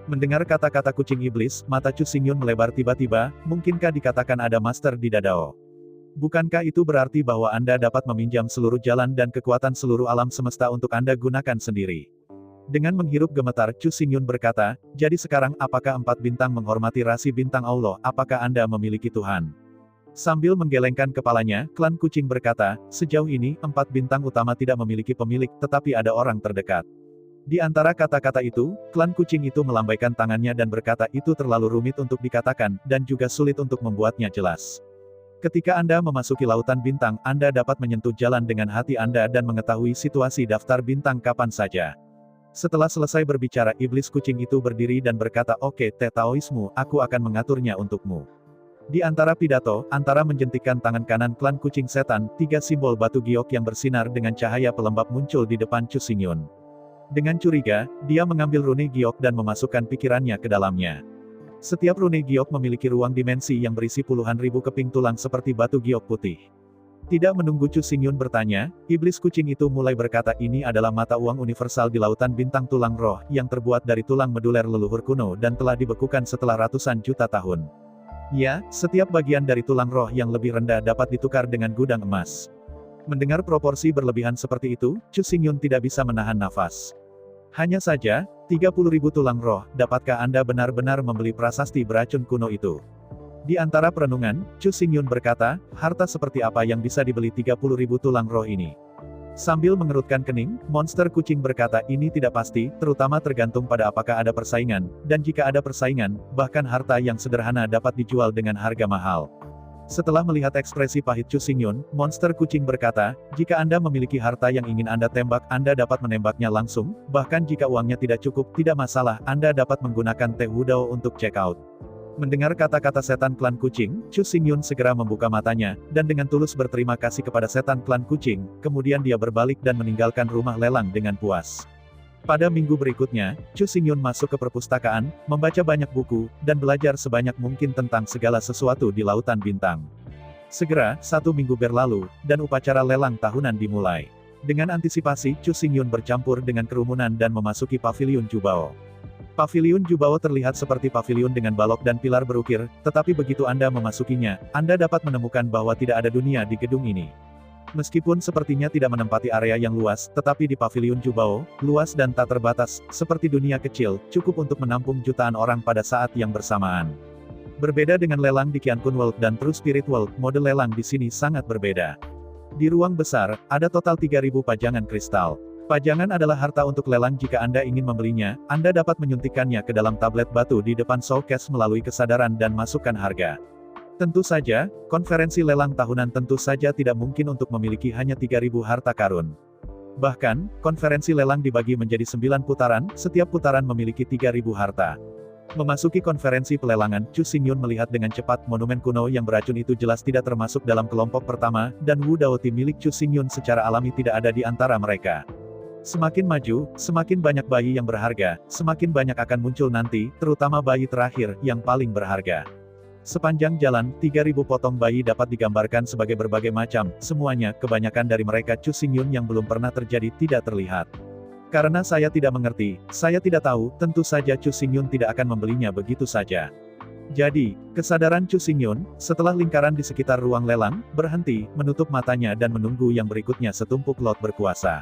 Mendengar kata-kata kucing iblis, mata Chu Xingyun melebar tiba-tiba, mungkinkah dikatakan ada master di Dadao? Bukankah itu berarti bahwa Anda dapat meminjam seluruh jalan dan kekuatan seluruh alam semesta untuk Anda gunakan sendiri? Dengan menghirup gemetar, Chu Xingyun berkata, jadi sekarang, apakah 4 bintang menghormati rasi bintang Allah, apakah Anda memiliki Tuhan? Sambil menggelengkan kepalanya, klan kucing berkata, sejauh ini, 4 bintang utama tidak memiliki pemilik, tetapi ada orang terdekat. Di antara kata-kata itu, klan kucing itu melambaikan tangannya dan berkata itu terlalu rumit untuk dikatakan, dan juga sulit untuk membuatnya jelas. Ketika Anda memasuki lautan bintang, Anda dapat menyentuh jalan dengan hati Anda dan mengetahui situasi daftar bintang kapan saja. Setelah selesai berbicara, iblis kucing itu berdiri dan berkata, oke, Taoismu, aku akan mengaturnya untukmu. Di antara pidato, antara menjentikkan tangan kanan klan kucing setan, 3 simbol batu giok yang bersinar dengan cahaya pelembab muncul di depan Chu Xingyun. Dengan curiga, dia mengambil rune giok dan memasukkan pikirannya ke dalamnya. Setiap rune giok memiliki ruang dimensi yang berisi puluhan ribu keping tulang seperti batu giok putih. Tidak menunggu Chu Xingyun bertanya, iblis kucing itu mulai berkata ini adalah mata uang universal di lautan bintang tulang roh, yang terbuat dari tulang meduler leluhur kuno dan telah dibekukan setelah ratusan juta tahun. Ya, setiap bagian dari tulang roh yang lebih rendah dapat ditukar dengan gudang emas. Mendengar proporsi berlebihan seperti itu, Chu Xingyun tidak bisa menahan nafas. Hanya saja, 30.000 tulang roh, dapatkah Anda benar-benar membeli prasasti beracun kuno itu? Di antara perenungan, Chu Xingyun berkata, harta seperti apa yang bisa dibeli 30.000 tulang roh ini? Sambil mengerutkan kening, monster kucing berkata ini tidak pasti, terutama tergantung pada apakah ada persaingan, dan jika ada persaingan, bahkan harta yang sederhana dapat dijual dengan harga mahal. Setelah melihat ekspresi pahit Chu Xingyun, monster kucing berkata, jika Anda memiliki harta yang ingin Anda tembak, Anda dapat menembaknya langsung, bahkan jika uangnya tidak cukup, tidak masalah, Anda dapat menggunakan teh Wudao untuk check out. Mendengar kata-kata setan klan kucing, Chu Xingyun segera membuka matanya, dan dengan tulus berterima kasih kepada setan klan kucing, kemudian dia berbalik dan meninggalkan rumah lelang dengan puas. Pada minggu berikutnya, Chu Xingyun masuk ke perpustakaan, membaca banyak buku, dan belajar sebanyak mungkin tentang segala sesuatu di lautan bintang. Segera, 1 minggu berlalu, dan upacara lelang tahunan dimulai. Dengan antisipasi, Chu Xingyun bercampur dengan kerumunan dan memasuki paviliun Jubao. Paviliun Jubao terlihat seperti paviliun dengan balok dan pilar berukir, tetapi begitu Anda memasukinya, Anda dapat menemukan bahwa tidak ada dunia di gedung ini. Meskipun sepertinya tidak menempati area yang luas, tetapi di paviliun Jubao, luas dan tak terbatas, seperti dunia kecil, cukup untuk menampung jutaan orang pada saat yang bersamaan. Berbeda dengan lelang di Qiankun World dan True Spirit World, mode lelang di sini sangat berbeda. Di ruang besar, ada total 3.000 pajangan kristal. Pajangan adalah harta untuk lelang jika Anda ingin membelinya, Anda dapat menyuntikkannya ke dalam tablet batu di depan showcase melalui kesadaran dan masukkan harga. Tentu saja, konferensi lelang tahunan tentu saja tidak mungkin untuk memiliki hanya 3.000 harta karun. Bahkan, konferensi lelang dibagi menjadi 9 putaran, setiap putaran memiliki 3.000 harta. Memasuki konferensi pelelangan, Chu Xingyun melihat dengan cepat monumen kuno yang beracun itu jelas tidak termasuk dalam kelompok pertama, dan Wu Daoti milik Chu Xingyun secara alami tidak ada di antara mereka. Semakin maju, semakin banyak bayi yang berharga, semakin banyak akan muncul nanti, terutama bayi terakhir, yang paling berharga. Sepanjang jalan, 3.000 potong bayi dapat digambarkan sebagai berbagai macam, semuanya, kebanyakan dari mereka Chu Xingyun yang belum pernah terjadi tidak terlihat. Karena saya tidak mengerti, saya tidak tahu, tentu saja Chu Xingyun tidak akan membelinya begitu saja. Jadi, kesadaran Chu Xingyun, setelah lingkaran di sekitar ruang lelang, berhenti, menutup matanya dan menunggu yang berikutnya setumpuk lot berkuasa.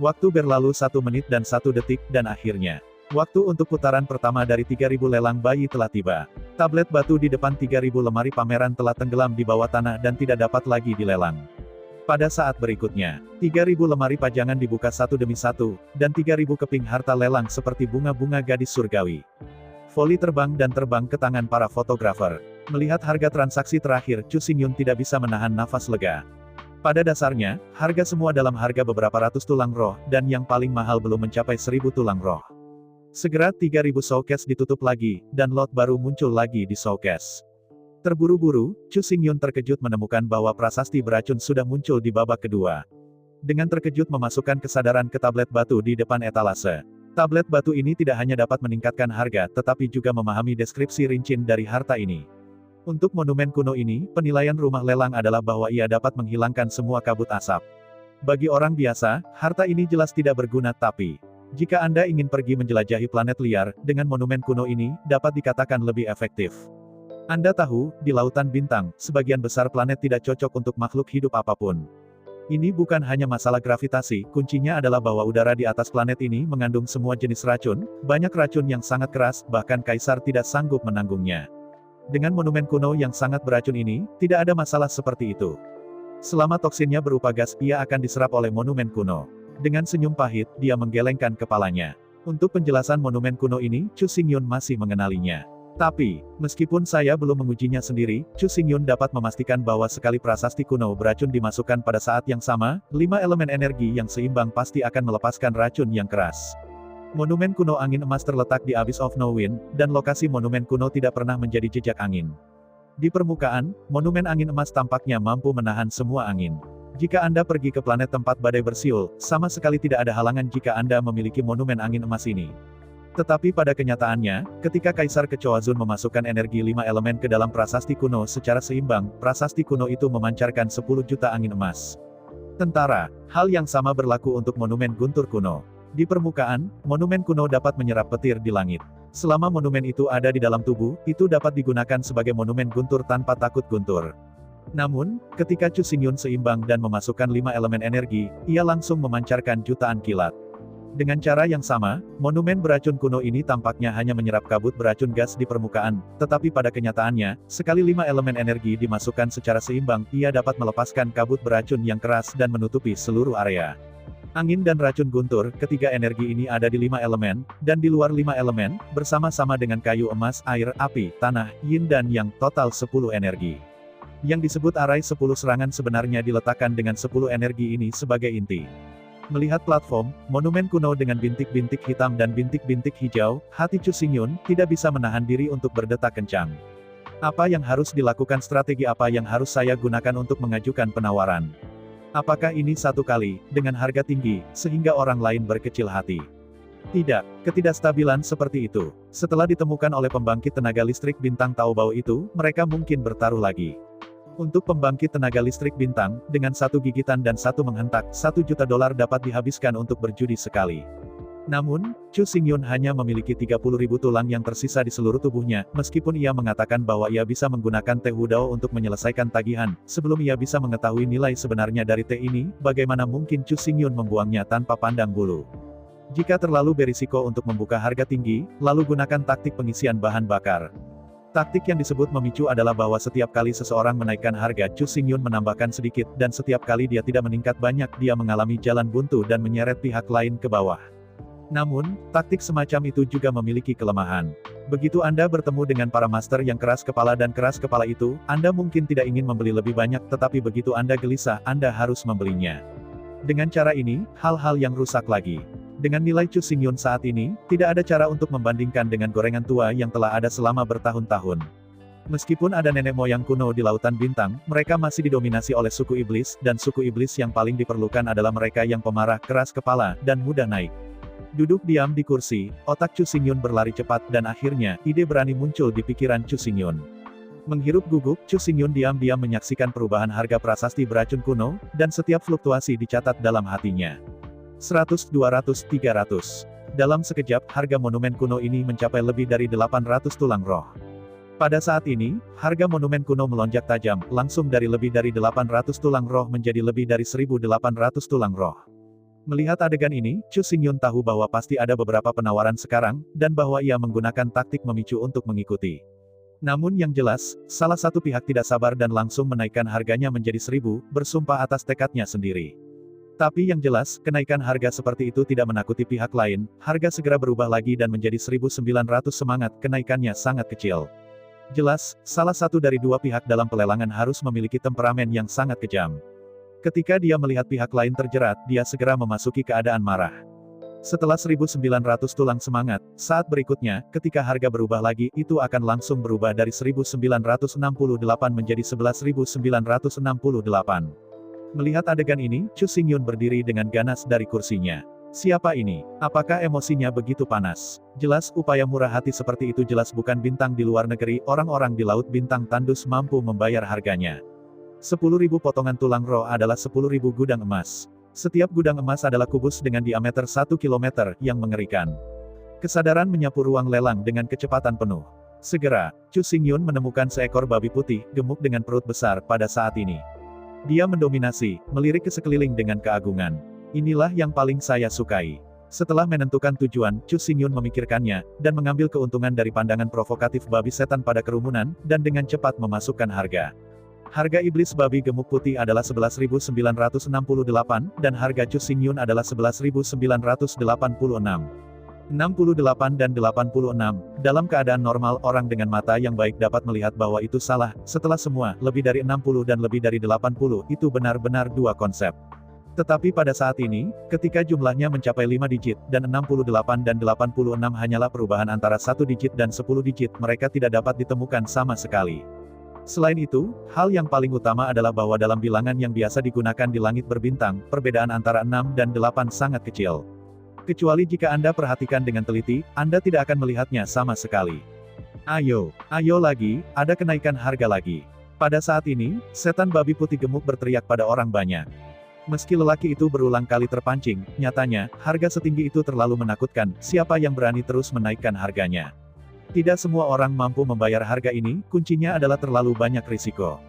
Waktu berlalu 1 menit dan 1 detik, dan akhirnya. Waktu untuk putaran pertama dari 3.000 lelang bayi telah tiba. Tablet batu di depan 3.000 lemari pameran telah tenggelam di bawah tanah dan tidak dapat lagi dilelang. Pada saat berikutnya, 3.000 lemari pajangan dibuka satu demi satu, dan 3.000 keping harta lelang seperti bunga-bunga gadis surgawi. Voli terbang dan terbang ke tangan para fotografer. Melihat harga transaksi terakhir, Chu Xingyun tidak bisa menahan nafas lega. Pada dasarnya, harga semua dalam harga beberapa ratus tulang roh, dan yang paling mahal belum mencapai 1.000 tulang roh. Segera 3.000 showcase ditutup lagi, dan lot baru muncul lagi di showcase. Terburu-buru, Chu Xingyun terkejut menemukan bahwa prasasti beracun sudah muncul di babak kedua. Dengan terkejut memasukkan kesadaran ke tablet batu di depan etalase. Tablet batu ini tidak hanya dapat meningkatkan harga, tetapi juga memahami deskripsi rincian dari harta ini. Untuk monumen kuno ini, penilaian rumah lelang adalah bahwa ia dapat menghilangkan semua kabut asap. Bagi orang biasa, harta ini jelas tidak berguna, tapi jika Anda ingin pergi menjelajahi planet liar, dengan monumen kuno ini, dapat dikatakan lebih efektif. Anda tahu, di lautan bintang, sebagian besar planet tidak cocok untuk makhluk hidup apapun. Ini bukan hanya masalah gravitasi, kuncinya adalah bahwa udara di atas planet ini mengandung semua jenis racun, banyak racun yang sangat keras, bahkan kaisar tidak sanggup menanggungnya. Dengan monumen kuno yang sangat beracun ini, tidak ada masalah seperti itu. Selama toksinnya berupa gas, ia akan diserap oleh monumen kuno. Dengan senyum pahit, dia menggelengkan kepalanya. Untuk penjelasan monumen kuno ini, Chu Xingyun masih mengenalinya. Tapi, meskipun saya belum mengujinya sendiri, Chu Xingyun dapat memastikan bahwa sekali prasasti kuno beracun dimasukkan pada saat yang sama, 5 elemen energi yang seimbang pasti akan melepaskan racun yang keras. Monumen kuno angin emas terletak di Abyss of No Wind, dan lokasi monumen kuno tidak pernah menjadi jejak angin. Di permukaan, monumen angin emas tampaknya mampu menahan semua angin. Jika Anda pergi ke planet tempat badai bersiul, sama sekali tidak ada halangan jika Anda memiliki monumen angin emas ini. Tetapi pada kenyataannya, ketika Kaisar Kecoazun memasukkan energi 5 elemen ke dalam prasasti kuno secara seimbang, prasasti kuno itu memancarkan 10 juta angin emas. Tentara, hal yang sama berlaku untuk monumen guntur kuno. Di permukaan, monumen kuno dapat menyerap petir di langit. Selama monumen itu ada di dalam tubuh, itu dapat digunakan sebagai monumen guntur tanpa takut guntur. Namun, ketika Chu Xingyun seimbang dan memasukkan 5 elemen energi, ia langsung memancarkan jutaan kilat. Dengan cara yang sama, monumen beracun kuno ini tampaknya hanya menyerap kabut beracun gas di permukaan, tetapi pada kenyataannya, sekali 5 elemen energi dimasukkan secara seimbang, ia dapat melepaskan kabut beracun yang keras dan menutupi seluruh area. Angin dan racun guntur, ketiga energi ini ada di 5 elemen, dan di luar 5 elemen, bersama-sama dengan kayu emas, air, api, tanah, yin dan yang, total 10 energi. Yang disebut arai 10 serangan sebenarnya diletakkan dengan 10 energi ini sebagai inti. Melihat platform, monumen kuno dengan bintik-bintik hitam dan bintik-bintik hijau, hati Chu Xingyun tidak bisa menahan diri untuk berdetak kencang. Apa yang harus dilakukan, strategi apa yang harus saya gunakan untuk mengajukan penawaran? Apakah ini satu kali, dengan harga tinggi, sehingga orang lain berkecil hati? Tidak, ketidakstabilan seperti itu. Setelah ditemukan oleh pembangkit tenaga listrik bintang Taobao itu, mereka mungkin bertaruh lagi. Untuk pembangkit tenaga listrik bintang, dengan satu gigitan dan satu menghentak, $1 juta dapat dihabiskan untuk berjudi sekali. Namun, Chu Xingyun hanya memiliki 30.000 tulang yang tersisa di seluruh tubuhnya, meskipun ia mengatakan bahwa ia bisa menggunakan teh hudao untuk menyelesaikan tagihan, sebelum ia bisa mengetahui nilai sebenarnya dari teh ini, bagaimana mungkin Chu Xingyun membuangnya tanpa pandang bulu. Jika terlalu berisiko untuk membuka harga tinggi, lalu gunakan taktik pengisian bahan bakar. Taktik yang disebut memicu adalah bahwa setiap kali seseorang menaikkan harga, Chu Xingyun menambahkan sedikit, dan setiap kali dia tidak meningkat banyak, dia mengalami jalan buntu dan menyeret pihak lain ke bawah. Namun, taktik semacam itu juga memiliki kelemahan. Begitu Anda bertemu dengan para master yang keras kepala dan keras kepala itu, Anda mungkin tidak ingin membeli lebih banyak, tetapi begitu Anda gelisah, Anda harus membelinya. Dengan cara ini, hal-hal yang rusak lagi. Dengan nilai Chu Xingyun saat ini, tidak ada cara untuk membandingkan dengan gorengan tua yang telah ada selama bertahun-tahun. Meskipun ada nenek moyang kuno di lautan bintang, mereka masih didominasi oleh suku iblis, dan suku iblis yang paling diperlukan adalah mereka yang pemarah, keras kepala, dan mudah naik. Duduk diam di kursi, otak Chu Xingyun berlari cepat, dan akhirnya, ide berani muncul di pikiran Chu Xingyun. Menghirup guguk, Chu Xingyun diam-diam menyaksikan perubahan harga prasasti beracun kuno, dan setiap fluktuasi dicatat dalam hatinya. 100, 200, 300. Dalam sekejap, harga monumen kuno ini mencapai lebih dari 800 tulang roh. Pada saat ini, harga monumen kuno melonjak tajam, langsung dari lebih dari 800 tulang roh menjadi lebih dari 1.800 tulang roh. Melihat adegan ini, Chu Xingyun tahu bahwa pasti ada beberapa penawaran sekarang, dan bahwa ia menggunakan taktik memicu untuk mengikuti. Namun yang jelas, salah satu pihak tidak sabar dan langsung menaikkan harganya menjadi 1.000, bersumpah atas tekadnya sendiri. Tapi yang jelas, kenaikan harga seperti itu tidak menakuti pihak lain, harga segera berubah lagi dan menjadi 1.900 semangat, kenaikannya sangat kecil. Jelas, salah satu dari dua pihak dalam pelelangan harus memiliki temperamen yang sangat kejam. Ketika dia melihat pihak lain terjerat, dia segera memasuki keadaan marah. Setelah 1.900 tulang semangat, saat berikutnya, ketika harga berubah lagi, itu akan langsung berubah dari 1.968 menjadi 11.968. Melihat adegan ini, Chu Xingyun berdiri dengan ganas dari kursinya. Siapa ini? Apakah emosinya begitu panas? Jelas, upaya murah hati seperti itu jelas bukan bintang di luar negeri, orang-orang di Laut Bintang Tandus mampu membayar harganya. 10.000 potongan tulang roh adalah 10.000 gudang emas. Setiap gudang emas adalah kubus dengan diameter 1 km, yang mengerikan. Kesadaran menyapu ruang lelang dengan kecepatan penuh. Segera, Chu Xingyun menemukan seekor babi putih, gemuk dengan perut besar pada saat ini. Dia mendominasi, melirik ke sekeliling dengan keagungan. Inilah yang paling saya sukai. Setelah menentukan tujuan, Chu Xingyun memikirkannya, dan mengambil keuntungan dari pandangan provokatif babi setan pada kerumunan, dan dengan cepat memasukkan harga. Harga iblis babi gemuk putih adalah 11.968, dan harga Chu Xingyun adalah 11.986. 68 dan 86, dalam keadaan normal orang dengan mata yang baik dapat melihat bahwa itu salah, setelah semua, lebih dari 60 dan lebih dari 80, itu benar-benar dua konsep. Tetapi pada saat ini, ketika jumlahnya mencapai 5 digit, dan 68 dan 86 hanyalah perubahan antara 1 digit dan 10 digit, mereka tidak dapat ditemukan sama sekali. Selain itu, hal yang paling utama adalah bahwa dalam bilangan yang biasa digunakan di langit berbintang, perbedaan antara 6 dan 8 sangat kecil. Kecuali jika Anda perhatikan dengan teliti, Anda tidak akan melihatnya sama sekali. Ayo lagi, ada kenaikan harga lagi. Pada saat ini, setan babi putih gemuk berteriak pada orang banyak. Meski lelaki itu berulang kali terpancing, nyatanya, harga setinggi itu terlalu menakutkan, siapa yang berani terus menaikkan harganya? Tidak semua orang mampu membayar harga ini, kuncinya adalah terlalu banyak risiko.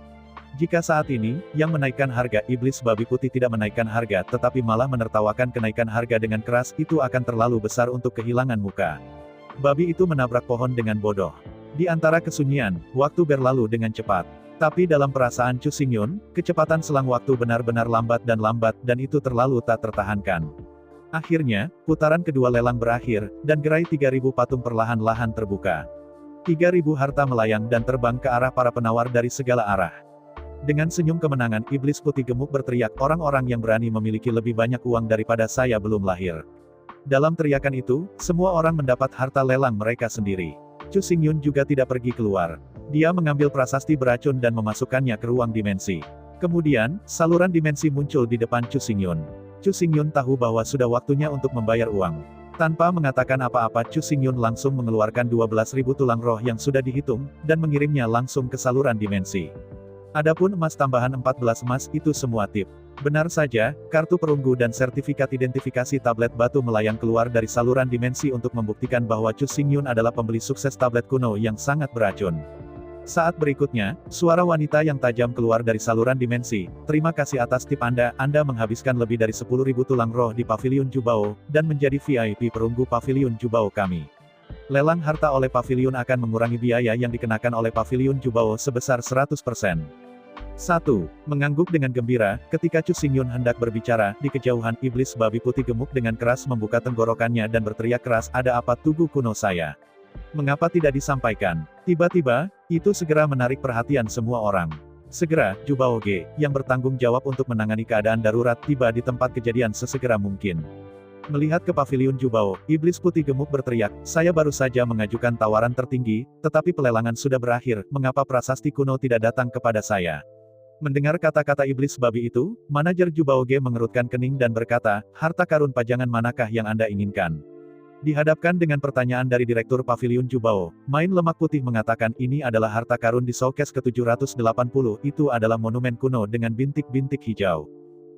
Jika saat ini, yang menaikkan harga iblis babi putih tidak menaikkan harga tetapi malah menertawakan kenaikan harga dengan keras, itu akan terlalu besar untuk kehilangan muka. Babi itu menabrak pohon dengan bodoh. Di antara kesunyian, waktu berlalu dengan cepat. Tapi dalam perasaan Chu Xingyun, kecepatan selang waktu benar-benar lambat, dan itu terlalu tak tertahankan. Akhirnya, putaran kedua lelang berakhir, dan gerai 3.000 patung perlahan-lahan terbuka. 3.000 harta melayang dan terbang ke arah para penawar dari segala arah. Dengan senyum kemenangan, iblis putih gemuk berteriak, orang-orang yang berani memiliki lebih banyak uang daripada saya belum lahir. Dalam teriakan itu, semua orang mendapat harta lelang mereka sendiri. Chu Xingyun juga tidak pergi keluar. Dia mengambil prasasti beracun dan memasukkannya ke ruang dimensi. Kemudian, saluran dimensi muncul di depan Chu Xingyun. Chu Xingyun tahu bahwa sudah waktunya untuk membayar uang. Tanpa mengatakan apa-apa, Chu Xingyun langsung mengeluarkan 12.000 tulang roh yang sudah dihitung, dan mengirimnya langsung ke saluran dimensi. Adapun emas tambahan 14 emas, itu semua tip. Benar saja, kartu perunggu dan sertifikat identifikasi tablet batu melayang keluar dari saluran dimensi untuk membuktikan bahwa Chu Xingyun adalah pembeli sukses tablet kuno yang sangat beracun. Saat berikutnya, suara wanita yang tajam keluar dari saluran dimensi. Terima kasih atas tip Anda menghabiskan lebih dari 10.000 tulang roh di Paviliun Jubao, dan menjadi VIP perunggu Paviliun Jubao kami. Lelang harta oleh Paviliun akan mengurangi biaya yang dikenakan oleh Paviliun Jubao sebesar 100%. 1. Mengangguk dengan gembira, ketika Chu Xingyun hendak berbicara, di kejauhan, iblis babi putih gemuk dengan keras membuka tenggorokannya dan berteriak keras, ada apa tugu kuno saya? Mengapa tidak disampaikan? Tiba-tiba, itu segera menarik perhatian semua orang. Segera, Jubao Ge, yang bertanggung jawab untuk menangani keadaan darurat, tiba di tempat kejadian sesegera mungkin. Melihat ke Paviliun Jubao, iblis putih gemuk berteriak, saya baru saja mengajukan tawaran tertinggi, tetapi pelelangan sudah berakhir, mengapa prasasti kuno tidak datang kepada saya? Mendengar kata-kata iblis babi itu, manajer Jubao Ge mengerutkan kening dan berkata, harta karun pajangan manakah yang Anda inginkan? Dihadapkan dengan pertanyaan dari Direktur Paviliun Jubao, Main Lemak Putih mengatakan ini adalah harta karun di showcase ke-780, itu adalah monumen kuno dengan bintik-bintik hijau.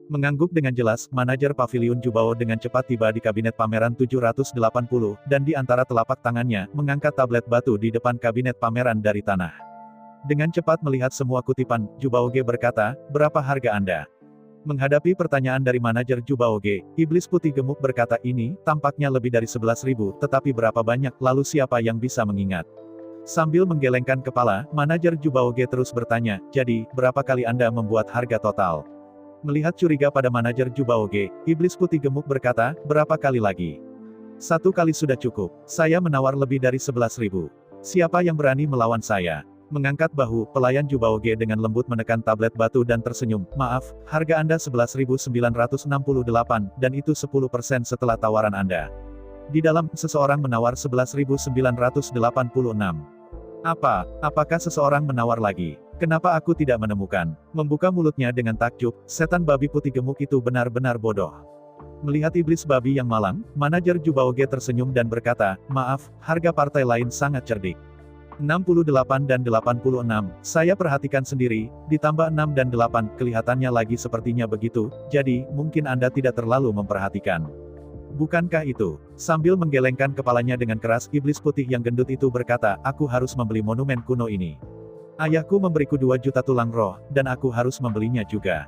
Mengangguk dengan jelas, manajer Paviliun Jubao dengan cepat tiba di kabinet pameran 780, dan di antara telapak tangannya, mengangkat tablet batu di depan kabinet pameran dari tanah. Dengan cepat melihat semua kutipan, Jubao Ge berkata, berapa harga Anda? Menghadapi pertanyaan dari manajer Jubaoge, iblis putih gemuk berkata ini, tampaknya lebih dari 11.000, tetapi berapa banyak, lalu siapa yang bisa mengingat? Sambil menggelengkan kepala, manajer Jubaoge terus bertanya, jadi, berapa kali Anda membuat harga total? Melihat curiga pada manajer Jubaoge, iblis putih gemuk berkata, berapa kali lagi? 1 kali sudah cukup, saya menawar lebih dari 11.000. Siapa yang berani melawan saya? Mengangkat bahu, pelayan Jubaoge dengan lembut menekan tablet batu dan tersenyum, maaf, harga Anda 11.968, dan itu 10% setelah tawaran Anda. Di dalam, seseorang menawar 11.986. Apakah seseorang menawar lagi? Kenapa aku tidak menemukan? Membuka mulutnya dengan takjub, setan babi putih gemuk itu benar-benar bodoh. Melihat iblis babi yang malang, manajer Jubaoge tersenyum dan berkata, maaf, harga partai lain sangat cerdik. 68 dan 86, saya perhatikan sendiri, ditambah 6 dan 8, kelihatannya lagi sepertinya begitu, jadi, mungkin Anda tidak terlalu memperhatikan. Bukankah itu? Sambil menggelengkan kepalanya dengan keras, iblis putih yang gendut itu berkata, aku harus membeli monumen kuno ini. Ayahku memberiku 2 juta tulang roh, dan aku harus membelinya juga.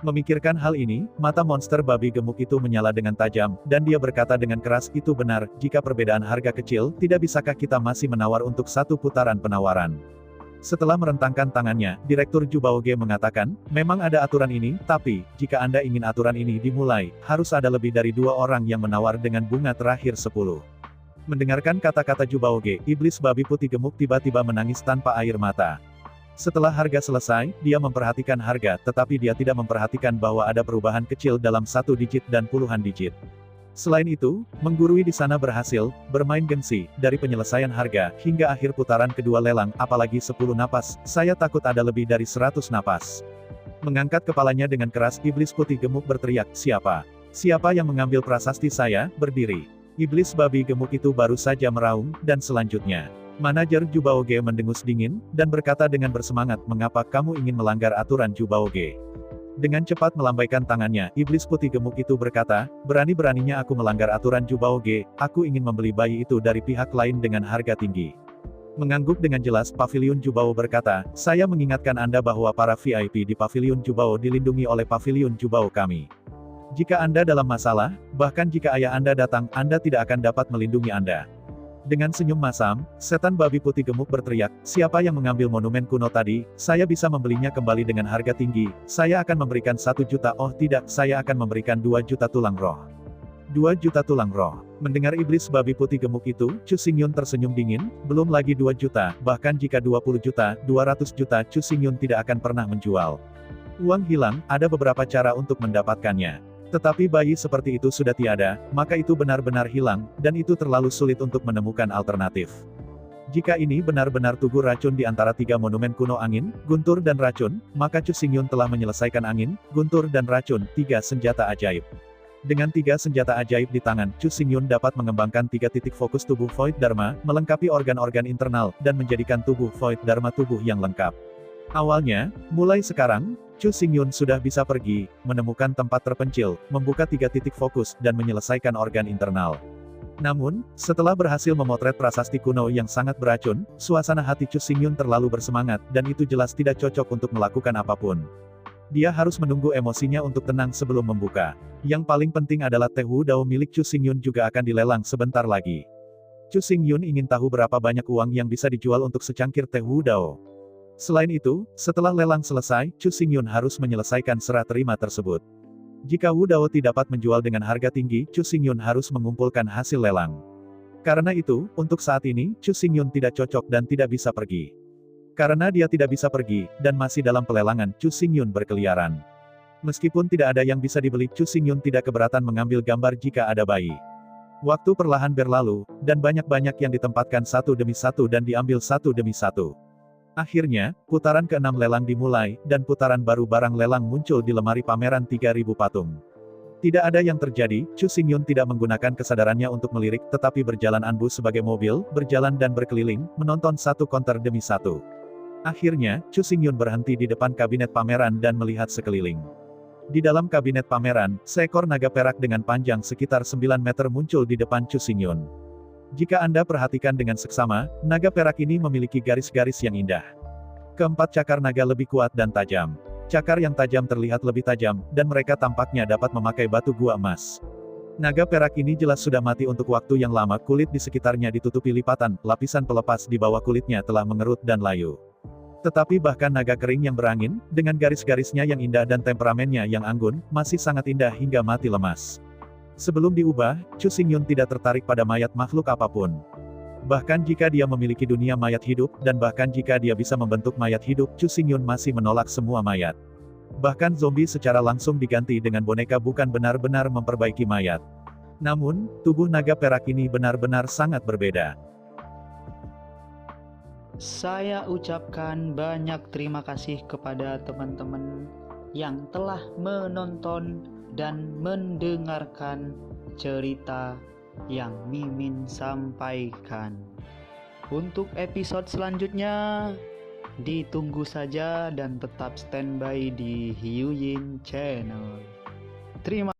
Memikirkan hal ini, mata monster babi gemuk itu menyala dengan tajam, dan dia berkata dengan keras, itu benar, jika perbedaan harga kecil, tidak bisakah kita masih menawar untuk 1 putaran penawaran? Setelah merentangkan tangannya, Direktur Jubaoge mengatakan, memang ada aturan ini, tapi, jika Anda ingin aturan ini dimulai, harus ada lebih dari 2 orang yang menawar dengan bunga terakhir 10. Mendengarkan kata-kata Jubaoge, iblis babi putih gemuk tiba-tiba menangis tanpa air mata. Setelah harga selesai, dia memperhatikan harga, tetapi dia tidak memperhatikan bahwa ada perubahan kecil dalam 1 digit dan puluhan digit. Selain itu, menggurui di sana berhasil, bermain gengsi, dari penyelesaian harga, hingga akhir putaran kedua lelang, apalagi 10 napas, saya takut ada lebih dari 100 napas. Mengangkat kepalanya dengan keras, iblis putih gemuk berteriak, siapa? Siapa yang mengambil prasasti saya? Berdiri. Iblis babi gemuk itu baru saja meraung, dan selanjutnya. Manajer Jubaoge mendengus dingin, dan berkata dengan bersemangat, mengapa kamu ingin melanggar aturan Jubaoge? Dengan cepat melambaikan tangannya, iblis putih gemuk itu berkata, berani-beraninya aku melanggar aturan Jubaoge, aku ingin membeli bayi itu dari pihak lain dengan harga tinggi. Mengangguk dengan jelas, Paviliun Jubao berkata, saya mengingatkan Anda bahwa para VIP di Paviliun Jubao dilindungi oleh Paviliun Jubao kami. Jika Anda dalam masalah, bahkan jika ayah Anda datang, Anda tidak akan dapat melindungi Anda. Dengan senyum masam, setan babi putih gemuk berteriak, siapa yang mengambil monumen kuno tadi, saya bisa membelinya kembali dengan harga tinggi, saya akan memberikan 1 juta, oh tidak, saya akan memberikan 2 juta tulang roh. 2 juta tulang roh. Mendengar iblis babi putih gemuk itu, Chu Xingyun tersenyum dingin, belum lagi 2 juta, bahkan jika 20 juta, 200 juta, Chu Xingyun tidak akan pernah menjual. Uang hilang, ada beberapa cara untuk mendapatkannya. Tetapi bayi seperti itu sudah tiada, maka itu benar-benar hilang, dan itu terlalu sulit untuk menemukan alternatif. Jika ini benar-benar tugu racun di antara 3 monumen kuno angin, guntur dan racun, maka Chu Xingyun telah menyelesaikan angin, guntur dan racun, 3 senjata ajaib. Dengan 3 senjata ajaib di tangan, Chu Xingyun dapat mengembangkan 3 titik fokus tubuh Void Dharma, melengkapi organ-organ internal, dan menjadikan tubuh Void Dharma tubuh yang lengkap. Awalnya, mulai sekarang, Chu Xingyun sudah bisa pergi, menemukan tempat terpencil, membuka 3 titik fokus, dan menyelesaikan organ internal. Namun, setelah berhasil memotret prasasti kuno yang sangat beracun, suasana hati Chu Xingyun terlalu bersemangat, dan itu jelas tidak cocok untuk melakukan apapun. Dia harus menunggu emosinya untuk tenang sebelum membuka. Yang paling penting adalah teh Wu Dao milik Chu Xingyun juga akan dilelang sebentar lagi. Chu Xingyun ingin tahu berapa banyak uang yang bisa dijual untuk secangkir teh Wu Dao. Selain itu, setelah lelang selesai, Chu Xingyun harus menyelesaikan serah terima tersebut. Jika Wu Dao tidak dapat menjual dengan harga tinggi, Chu Xingyun harus mengumpulkan hasil lelang. Karena itu, untuk saat ini, Chu Xingyun tidak cocok dan tidak bisa pergi. Karena dia tidak bisa pergi, dan masih dalam pelelangan, Chu Xingyun berkeliaran. Meskipun tidak ada yang bisa dibeli, Chu Xingyun tidak keberatan mengambil gambar jika ada bayi. Waktu perlahan berlalu, dan banyak-banyak yang ditempatkan satu demi satu dan diambil satu demi satu. Akhirnya, putaran ke-6 lelang dimulai, dan putaran baru barang lelang muncul di lemari pameran 3.000 patung. Tidak ada yang terjadi, Chu Xingyun tidak menggunakan kesadarannya untuk melirik, tetapi berjalan anbus sebagai mobil, berjalan dan berkeliling, menonton satu konter demi satu. Akhirnya, Chu Xingyun berhenti di depan kabinet pameran dan melihat sekeliling. Di dalam kabinet pameran, seekor naga perak dengan panjang sekitar 9 meter muncul di depan Chu Xingyun. Jika Anda perhatikan dengan seksama, naga perak ini memiliki garis-garis yang indah. Keempat cakar naga lebih kuat dan tajam. Cakar yang tajam terlihat lebih tajam, dan mereka tampaknya dapat memakai batu gua emas. Naga perak ini jelas sudah mati untuk waktu yang lama. Kulit di sekitarnya ditutupi lipatan, lapisan pelepas di bawah kulitnya telah mengerut dan layu. Tetapi bahkan naga kering yang berangin, dengan garis-garisnya yang indah dan temperamennya yang anggun, masih sangat indah hingga mati lemas. Sebelum diubah, Chu Xingyun tidak tertarik pada mayat makhluk apapun. Bahkan jika dia memiliki dunia mayat hidup, dan bahkan jika dia bisa membentuk mayat hidup, Chu Xingyun masih menolak semua mayat. Bahkan zombie secara langsung diganti dengan boneka bukan benar-benar memperbaiki mayat. Namun, tubuh naga perak ini benar-benar sangat berbeda. Saya ucapkan banyak terima kasih kepada teman-teman yang telah menonton dan mendengarkan cerita yang Mimin sampaikan. Untuk episode selanjutnya, ditunggu saja dan tetap standby di Hiu Yin Channel. Terima